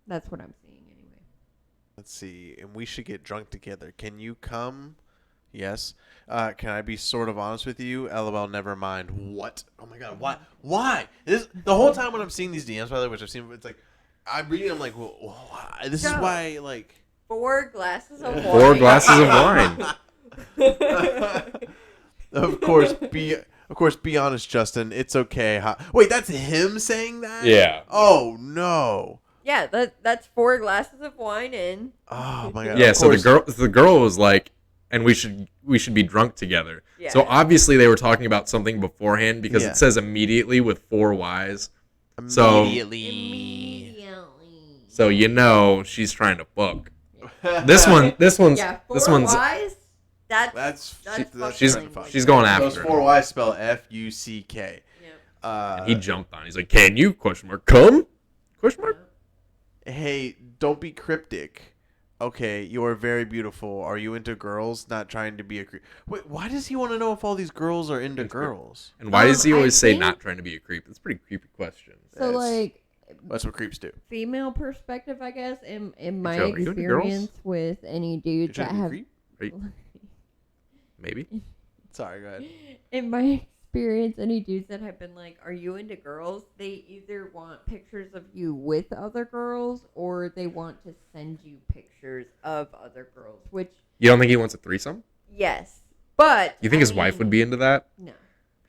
Speaker 3: That's what I'm seeing anyway.
Speaker 1: Let's see, and we should get drunk together. Can you come? Yes. Can I be sort of honest with you? LOL, never mind. What? Oh my god, why? Why? The whole time when I'm seeing these DMs, by the way, which I've seen, it's like, I'm reading, I'm like, well, why? This is why, like...
Speaker 3: 4 glasses of wine.
Speaker 2: 4 glasses of wine.
Speaker 1: Of course, be honest, Justin. It's okay. Wait, that's him saying that?
Speaker 2: Yeah.
Speaker 1: Oh, no.
Speaker 3: Yeah, that's 4 glasses of wine in.
Speaker 1: Oh, my God.
Speaker 2: Yeah, so the girl was like, and we should be drunk together.
Speaker 3: Yeah.
Speaker 2: So obviously they were talking about something beforehand because
Speaker 1: Yeah.
Speaker 2: it says immediately with 4 Ys. So
Speaker 3: Immediately.
Speaker 2: So she's trying to book. This one's
Speaker 3: Yeah, 4
Speaker 2: this one's
Speaker 3: Ys. That's
Speaker 2: she's
Speaker 3: fucking
Speaker 2: going
Speaker 1: Those
Speaker 2: after
Speaker 1: 4
Speaker 2: him.
Speaker 1: Y's spell Fuck.
Speaker 3: Yep.
Speaker 2: And he jumped on. He's like, "Can you ? Come ? ?
Speaker 1: Hey, don't be cryptic. Okay, you are very beautiful. Are you into girls? Not trying to be a creep. Wait, why does he want to know if all these girls are into girls?
Speaker 2: And why does he always say
Speaker 3: think-
Speaker 2: not trying to be a creep? That's a pretty creepy question.
Speaker 3: So like
Speaker 1: That's what creeps do.
Speaker 3: female perspective, I guess, in my
Speaker 2: Joe, are you into girls?
Speaker 3: experience with any dudes
Speaker 1: You're
Speaker 3: that
Speaker 1: trying
Speaker 3: have
Speaker 1: to be a creep?
Speaker 2: Maybe.
Speaker 1: Sorry, go ahead.
Speaker 3: in my experience, any dudes that have been like, "Are you into girls?" They either want pictures of you with other girls, or they want to send you pictures of other girls. Which
Speaker 2: You don't think he wants a threesome?
Speaker 3: yes, but
Speaker 2: You think his wife would be into that?
Speaker 3: No.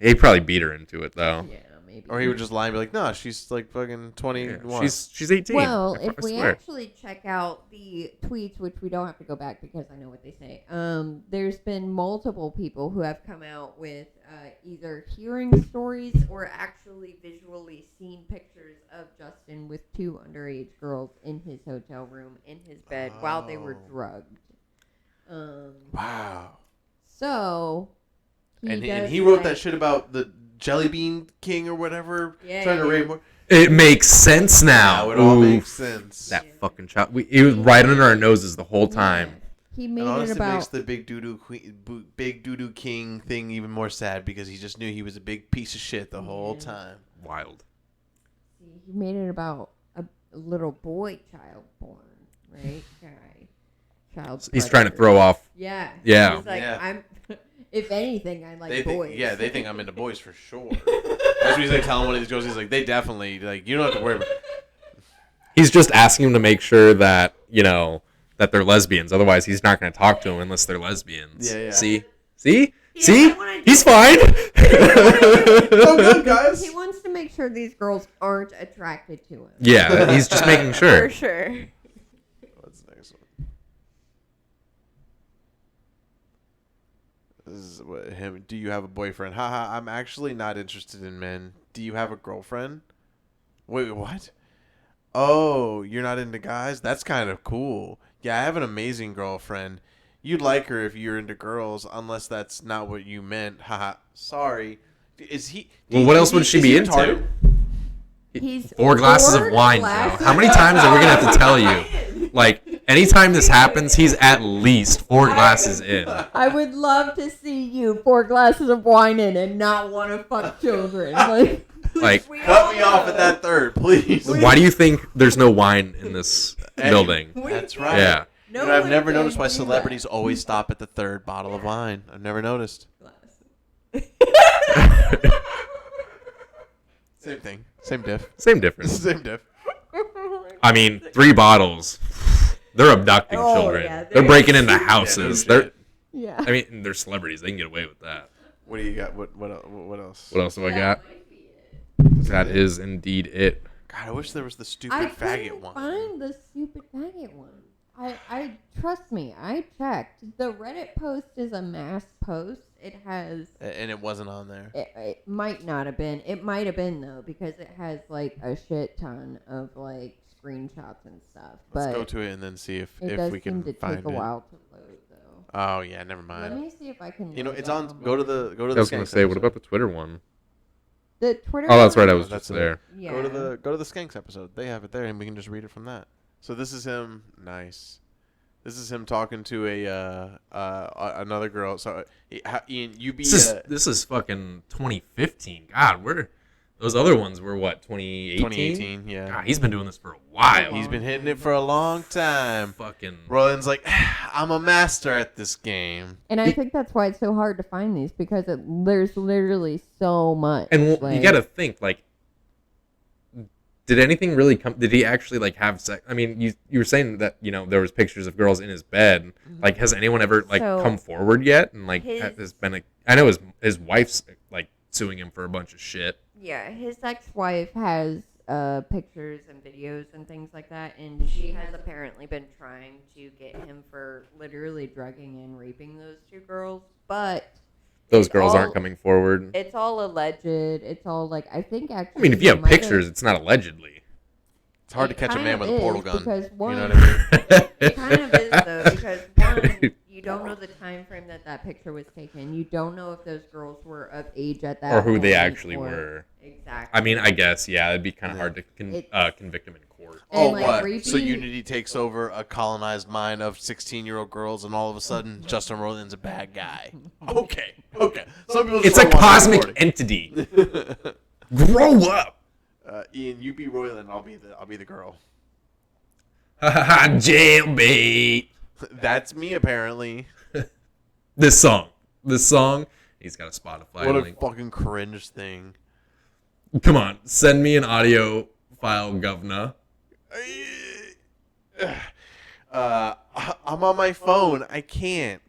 Speaker 2: He'd probably beat her into it though.
Speaker 3: Yeah, maybe.
Speaker 1: Or he would just lie and be like, "No, she's like fucking 21."
Speaker 2: Yeah, she's 18.
Speaker 3: Well,
Speaker 2: I
Speaker 3: if we
Speaker 2: swear.
Speaker 3: actually check out the tweets, which we don't have to go back because I know what they say, there's been multiple people who have come out with either hearing stories or actually visually seen pictures of Justin with 2 underage girls in his hotel room, in his bed, while they were drugged.
Speaker 1: Wow.
Speaker 3: So,
Speaker 1: And he wrote that shit about the Jelly Bean King or whatever,
Speaker 3: Yeah,
Speaker 1: trying to
Speaker 3: yeah.
Speaker 1: rape more.
Speaker 2: It makes sense now.
Speaker 1: Now it all
Speaker 2: Ooh,
Speaker 1: makes sense.
Speaker 2: That fucking child. He was right under our noses the whole time.
Speaker 3: He made
Speaker 1: And
Speaker 3: it
Speaker 1: honestly,
Speaker 3: about
Speaker 1: makes the big doo-doo king thing even more sad because he just knew he was a big piece of shit the whole time.
Speaker 2: Wild.
Speaker 3: he made it about a little boy child porn, right? Child.
Speaker 2: He's trying to throw off.
Speaker 3: Yeah.
Speaker 2: Yeah.
Speaker 3: He's like,
Speaker 1: Yeah.
Speaker 3: I'm. If anything, I like boys.
Speaker 1: They think I'm into boys for sure. That's what he's like telling one of these girls. He's like, they definitely you don't have to worry about.
Speaker 2: He's just asking him to make sure that that they're lesbians. Otherwise, he's not going to talk to them unless they're lesbians.
Speaker 1: Yeah.
Speaker 2: See?
Speaker 3: Yeah,
Speaker 2: He's fine.
Speaker 1: So good, guys.
Speaker 3: He wants to make sure these girls aren't attracted to him.
Speaker 2: Yeah, he's just making sure.
Speaker 3: For sure.
Speaker 1: What's the next one? This is him. Do you have a boyfriend? Haha, I'm actually not interested in men. Do you have a girlfriend? Wait, what? Oh, you're not into guys? That's kind of cool. Yeah, I have an amazing girlfriend. You'd like her if you're into girls, unless that's not what you meant. Haha, sorry. Is he?
Speaker 2: Well, what else would she be into?
Speaker 1: retarded?
Speaker 3: He's
Speaker 2: 4 glasses of wine, Joe. How many times are we going to have to tell you? Like, anytime this happens, he's at least 4 glasses in.
Speaker 3: I would love to see you 4 glasses of wine in and not want to fuck children.
Speaker 2: Like,
Speaker 1: Cut me off at that third, please.
Speaker 2: why do you think there's no wine in this building?
Speaker 1: That's right.
Speaker 2: Yeah.
Speaker 1: You know, I've never noticed why celebrities always stop at the 3rd bottle of wine. I've never noticed. Same thing. Same diff.
Speaker 2: Same difference.
Speaker 1: Same diff.
Speaker 2: I mean, 3 bottles. They're abducting children.
Speaker 3: yeah,
Speaker 2: they're breaking into houses.
Speaker 1: Yeah, no
Speaker 2: They're.
Speaker 3: Yeah.
Speaker 2: I mean, they're celebrities. They can get away with that.
Speaker 1: What do you got? What else?
Speaker 2: What else have I got? That is indeed it.
Speaker 1: God, I wish there was the stupid
Speaker 3: I
Speaker 1: faggot
Speaker 3: couldn't
Speaker 1: one.
Speaker 3: find the stupid faggot one. I trust me. I checked. The Reddit post is a mass post. It has.
Speaker 1: And it wasn't on there.
Speaker 3: It might not have been. It might have been though because it has like a shit ton of like screenshots and stuff.
Speaker 1: Let's
Speaker 3: but
Speaker 1: go to it and then see if
Speaker 3: does
Speaker 1: we can
Speaker 3: seem to
Speaker 1: find
Speaker 3: take a
Speaker 1: it.
Speaker 3: while to load though.
Speaker 1: Oh yeah, never
Speaker 3: Let
Speaker 1: mind.
Speaker 3: me see if I can.
Speaker 1: You know,
Speaker 3: load
Speaker 1: it's
Speaker 3: up
Speaker 1: on. Go to the.
Speaker 2: I was going to say, what about the Twitter one?
Speaker 3: the Twitter.
Speaker 2: Oh, that's
Speaker 3: one?
Speaker 2: right. I was
Speaker 1: That's
Speaker 2: just
Speaker 1: it.
Speaker 2: there.
Speaker 3: Yeah.
Speaker 1: Go to the Skanks episode. They have it there, and we can just read it from that. So this is him. Nice. This is him talking to another girl. So Ian, you be.
Speaker 2: This is fucking 2015. God, those other ones were what, 2018?
Speaker 1: 2018. Yeah.
Speaker 2: God, he's been doing this for a while.
Speaker 1: He's been hitting it for a long time.
Speaker 2: Fucking.
Speaker 1: Roland's like, I'm a master at this game.
Speaker 3: And I think that's why it's so hard to find these because there's literally so much.
Speaker 2: And you
Speaker 3: like-
Speaker 2: got to think, like, did anything really come? Did he actually like have sex? I mean, you were saying that there was pictures of girls in his bed. Like, has anyone ever like
Speaker 3: So,
Speaker 2: come forward yet? And like,
Speaker 3: his-
Speaker 2: I know his wife's like suing him for a bunch of shit.
Speaker 3: Yeah, his ex-wife has pictures and videos and things like that, and she has apparently been trying to get him for literally drugging and raping those 2 girls, but
Speaker 2: Those girls aren't coming forward.
Speaker 3: it's all alleged. It's all like I think actually.
Speaker 2: I mean, if you have pictures, it's not allegedly.
Speaker 1: It's hard to catch a man with a portal gun.
Speaker 3: Because one,
Speaker 1: You know what I mean?
Speaker 3: it kind of is though, because one, you don't know the time frame that picture was taken. You don't know if those girls were of age at that
Speaker 2: Or who they
Speaker 3: point,
Speaker 2: actually were.
Speaker 3: Exactly.
Speaker 2: I mean, I guess, yeah, it'd be kind of hard to convict him in court.
Speaker 3: And,
Speaker 1: Oh,
Speaker 3: like,
Speaker 1: what?
Speaker 3: raping-
Speaker 1: So Unity takes over a colonized mind of 16-year-old girls, and all of a sudden, Justin Roiland's a bad guy. Okay. Some people
Speaker 2: It's
Speaker 1: just
Speaker 2: a
Speaker 1: don't want
Speaker 2: cosmic
Speaker 1: recording.
Speaker 2: entity. Grow up.
Speaker 1: Ian, you be Roiland. I'll be the girl.
Speaker 2: Jailbait.
Speaker 1: That's me, apparently.
Speaker 2: This song. He's got a Spotify
Speaker 1: What a
Speaker 2: link.
Speaker 1: fucking cringe thing.
Speaker 2: Come on, send me an audio file, governor.
Speaker 1: I'm on my phone. I can't.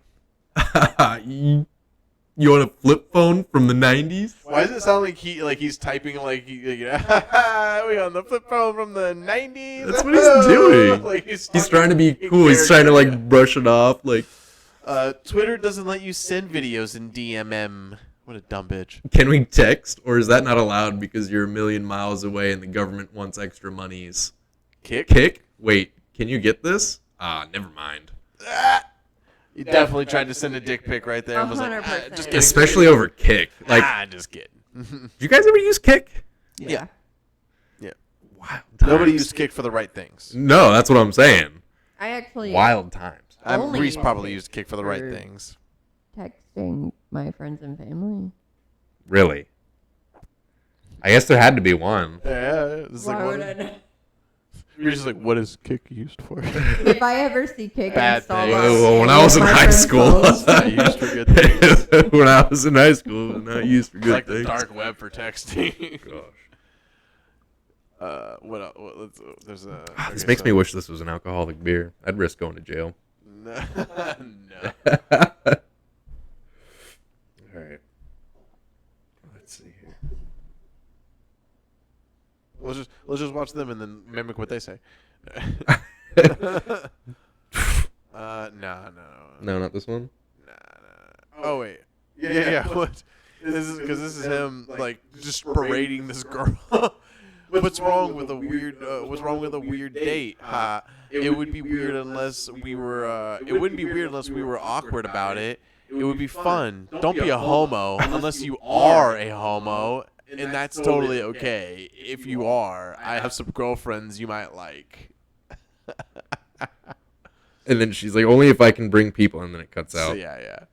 Speaker 2: You want a flip phone from the 90s?
Speaker 1: Why does it sound like he's typing like we on the flip phone from the 90s?
Speaker 2: That's what he's doing.
Speaker 1: Like
Speaker 2: He's trying to be cool. He's trying to like brush it off. Like,
Speaker 1: Twitter doesn't let you send videos in DMM. What a dumb bitch.
Speaker 2: can we text, or is that not allowed because you're a million miles away and the government wants extra monies? Kick? Wait, can you get this? Never mind.
Speaker 1: You definitely tried to send a dick pic right there. And was like,
Speaker 3: 100%.
Speaker 1: just kidding.
Speaker 2: Especially over Kick. Like,
Speaker 1: Just kidding.
Speaker 2: do you guys ever use Kick?
Speaker 1: Yeah.
Speaker 2: Wild
Speaker 1: Nobody
Speaker 2: times.
Speaker 1: used Kick for the right things.
Speaker 2: No, that's what I'm saying.
Speaker 3: I actually
Speaker 2: Wild times.
Speaker 3: Only
Speaker 1: Reese
Speaker 3: use
Speaker 1: probably
Speaker 3: Kick
Speaker 1: used Kick for the right
Speaker 3: for-
Speaker 1: things.
Speaker 3: texting my friends and family.
Speaker 2: Really? I guess there had to be one.
Speaker 1: Yeah, it's
Speaker 3: Why
Speaker 1: like
Speaker 3: would
Speaker 1: what,
Speaker 3: I know?
Speaker 1: you're just like, what is kick used for?
Speaker 3: If I ever see Kick
Speaker 1: Bad
Speaker 3: installed
Speaker 1: thing.
Speaker 3: on
Speaker 2: Well, when
Speaker 3: any
Speaker 2: I was
Speaker 3: of
Speaker 2: in
Speaker 3: my
Speaker 2: high
Speaker 3: friends'
Speaker 2: school,
Speaker 3: phones,
Speaker 1: Not used for good things.
Speaker 2: when I was in high school, it was not used for
Speaker 1: It's
Speaker 2: good
Speaker 1: like the
Speaker 2: things.
Speaker 1: dark web for texting.
Speaker 2: Gosh.
Speaker 1: What else? There's a.
Speaker 2: This makes me wish this was an alcoholic beer. I'd risk going to jail.
Speaker 1: No.
Speaker 2: All right. Let's see here.
Speaker 1: Let's just watch them and then mimic what they say. No.
Speaker 2: No, not this one.
Speaker 1: Oh wait. Yeah. What? This is him like just berating this girl. What's wrong with a weird date? It would be weird unless we were. It wouldn't be weird unless we were awkward about it. It would be fun. Don't be a homo unless you are a homo, and that's totally okay. If you are, I have some girlfriends you might like.
Speaker 2: And then she's like, only if I can bring people, and then it cuts out.
Speaker 1: So, yeah.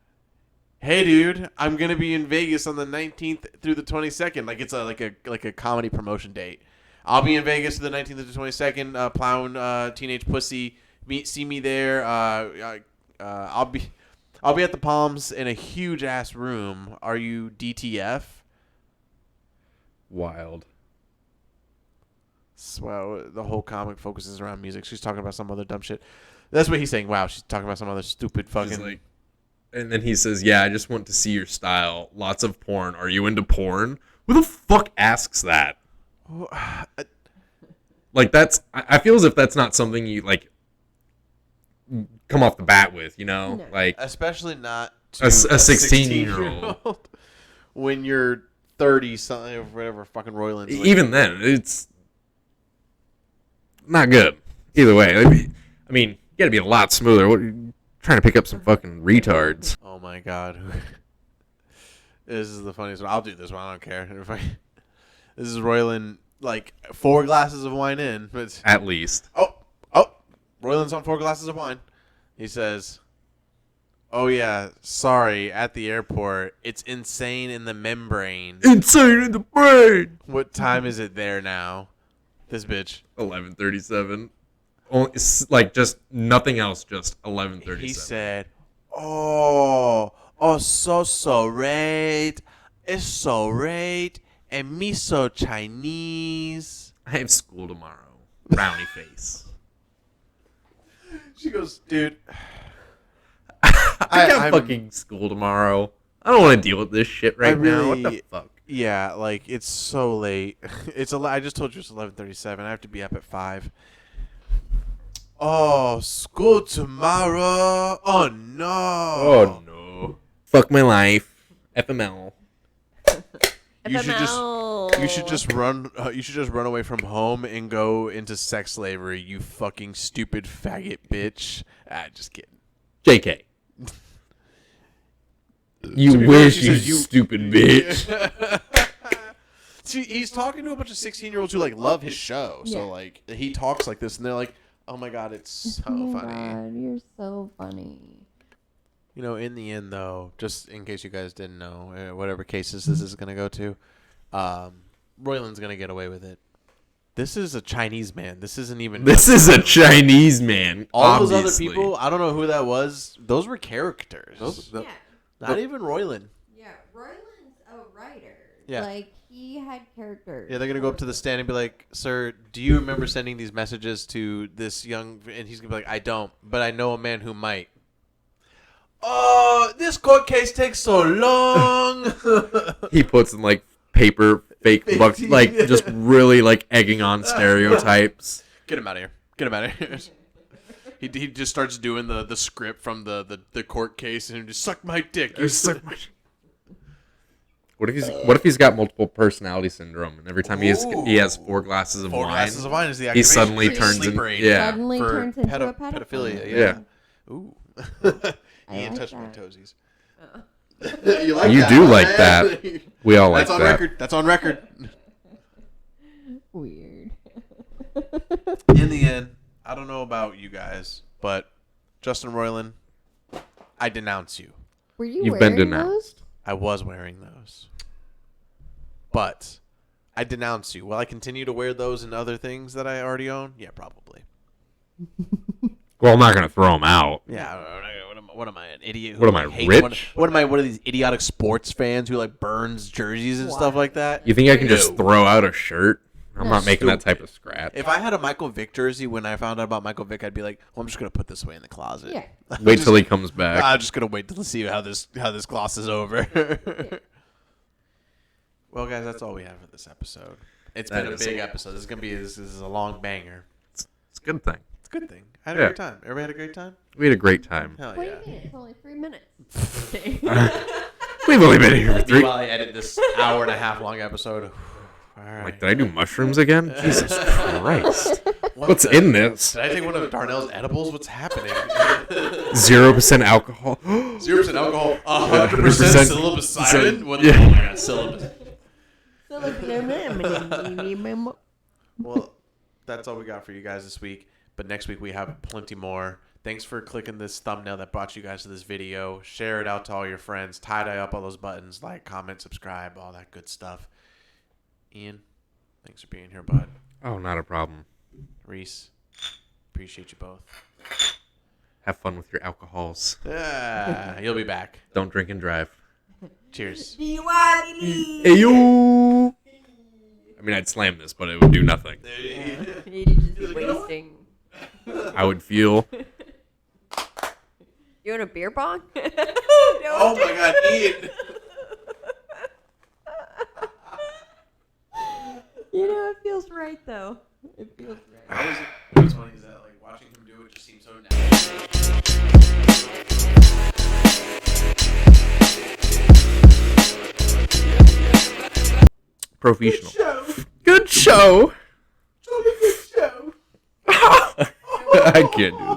Speaker 1: Hey, dude, I'm gonna be in Vegas on the 19th through the 22nd. Like it's like a comedy promotion date. I'll be in Vegas the 19th to the 22nd. Plowing teenage pussy. See me there. I'll be at the Palms in a huge ass room. Are you DTF?
Speaker 2: Wild.
Speaker 1: Well, the whole comic focuses around music. She's talking about some other dumb shit. That's what he's saying. Wow, she's talking about some other stupid fucking.
Speaker 2: Like, and then he says, "Yeah, I just want to see your style. Lots of porn. Are you into porn?" Who the fuck asks that? Like that's. I feel as if that's not something you like. Come off the bat with, you know, like
Speaker 1: especially not to
Speaker 2: a 16-year-old.
Speaker 1: When you're 30 something or whatever fucking Roiland. Like,
Speaker 2: even then, it's not good. Either way, I mean, you gotta be a lot smoother. What, trying to pick up some fucking retards.
Speaker 1: Oh my god, this is the funniest one. I'll do this one. I don't care. This is Roiland, like 4 glasses of wine in, but
Speaker 2: At least.
Speaker 1: Oh, Roiland's on 4 glasses of wine. He says, "Oh yeah, sorry, at the airport. It's insane in the membrane.
Speaker 2: Insane in the brain."
Speaker 1: What time is it there now? This bitch.
Speaker 2: 11:37. It's like just nothing else. Just 11:37.
Speaker 1: He said, "Oh, so rate. It's so rate, and me so Chinese.
Speaker 2: I have school tomorrow. Brownie face.
Speaker 1: She goes, "Dude,
Speaker 2: I have fucking school tomorrow. I don't want to deal with this shit right now. What the fuck?"
Speaker 1: Yeah, like it's so late. I just told you it's 11:37. I have to be up at 5. Oh, school tomorrow. Oh no.
Speaker 2: Oh no. Fuck my life. FML.
Speaker 1: You should just run. You should just run away from home and go into sex slavery. You fucking stupid faggot bitch. Just kidding.
Speaker 2: JK. You wish, you stupid bitch.
Speaker 1: See, he's talking to a bunch of 16-year-olds who like love his show. So like he talks like this, and they're like, "Oh my god, it's so funny.
Speaker 3: God, you're so funny."
Speaker 1: You know, in the end, though, just in case you guys didn't know, whatever cases this is going to go to, Roiland's going to get away with it. This is a Chinese man. This isn't even...
Speaker 2: This is a Chinese man,
Speaker 1: all
Speaker 2: obviously.
Speaker 1: those other people, I don't know who that was. Those were characters. Not even Roiland.
Speaker 3: Yeah, Roiland's a writer.
Speaker 1: Yeah.
Speaker 3: Like, he had characters.
Speaker 1: Yeah, they're going to go up to the stand and be like, "Sir, do you remember sending these messages to this young..." And he's going to be like, "I don't, but I know a man who might." "Oh, this court case takes so long."
Speaker 2: He puts in like paper fake bucks, like just really like egging on stereotypes.
Speaker 1: Get him out of here. Get him out of here. He just starts doing the script from the court case and just suck my dick. You suck my.
Speaker 2: What if he's got multiple personality syndrome and every time he has 4 glasses of wine.
Speaker 1: 4 glasses of wine is the
Speaker 2: he
Speaker 1: activation.
Speaker 2: suddenly turns into
Speaker 3: Suddenly
Speaker 1: for
Speaker 3: turns into a
Speaker 1: pedophilia.
Speaker 2: Yeah.
Speaker 1: Ooh.
Speaker 3: I
Speaker 1: Ian
Speaker 3: like
Speaker 1: touched my
Speaker 3: that.
Speaker 1: toesies.
Speaker 2: You do like that. We all like
Speaker 1: That's on
Speaker 2: that.
Speaker 1: record. That's on record.
Speaker 3: Weird.
Speaker 1: In the end, I don't know about you guys, but Justin Roiland, I denounce you.
Speaker 3: Were you
Speaker 2: You've been
Speaker 3: wearing
Speaker 2: denounced.
Speaker 3: those?
Speaker 1: I was wearing those. But I denounce you. Will I continue to wear those and other things that I already own? Yeah, probably.
Speaker 2: Well, I'm not gonna throw them out.
Speaker 1: Yeah. What am I, an idiot?
Speaker 2: What am I, rich?
Speaker 1: What am I? One of these idiotic sports fans who like burns jerseys and stuff like that?
Speaker 2: You think I can just throw out a shirt? I'm not making that type of scratch.
Speaker 1: If I had a Michael Vick jersey when I found out about Michael Vick, I'd be like, well, I'm just gonna put this away in the closet.
Speaker 3: Yeah.
Speaker 2: Wait till he comes back.
Speaker 1: I'm just gonna wait to see how this gloss is over. Well, guys, that's all we have for this episode. It's been a big episode. This is a long banger.
Speaker 2: It's a good thing.
Speaker 1: It's a good thing. I had a great time. Everybody had a great time?
Speaker 2: We had a great time.
Speaker 1: Hell
Speaker 3: What
Speaker 1: yeah.
Speaker 3: do you mean? It's only 3 minutes.
Speaker 2: We've only been here for 3.
Speaker 1: While I edit this hour and a half long episode. All right.
Speaker 2: Like, did I do mushrooms again? Jesus Christ. What's in this?
Speaker 1: Did I take one of Darnell's edibles? What's happening?
Speaker 2: 0% alcohol.
Speaker 1: 0% alcohol. 100%
Speaker 2: 100%
Speaker 1: psilocybin. What
Speaker 2: yeah.
Speaker 1: Oh my god, syllabus. Well, that's all we got for you guys this week. But next week we have plenty more. Thanks for clicking this thumbnail that brought you guys to this video. Share it out to all your friends. Tie-dye up all those buttons. Like, comment, subscribe, all that good stuff. Ian, thanks for being here, bud.
Speaker 2: Oh, not a problem.
Speaker 1: Reese, appreciate you both.
Speaker 2: Have fun with your alcohols.
Speaker 1: Yeah, you'll be back.
Speaker 2: Don't drink and drive.
Speaker 1: Cheers.
Speaker 2: Ayo! I mean, I'd slam this, but it would do nothing.
Speaker 3: You'd just be wasting.
Speaker 2: I would feel.
Speaker 3: You want a beer bong?
Speaker 1: Oh my god, Ian.
Speaker 3: You know, it feels right, though. It feels right.
Speaker 1: What's funny is that, like, watching him do it just seems so natural.
Speaker 2: Professional. Good show.
Speaker 1: Good show.
Speaker 2: I can't do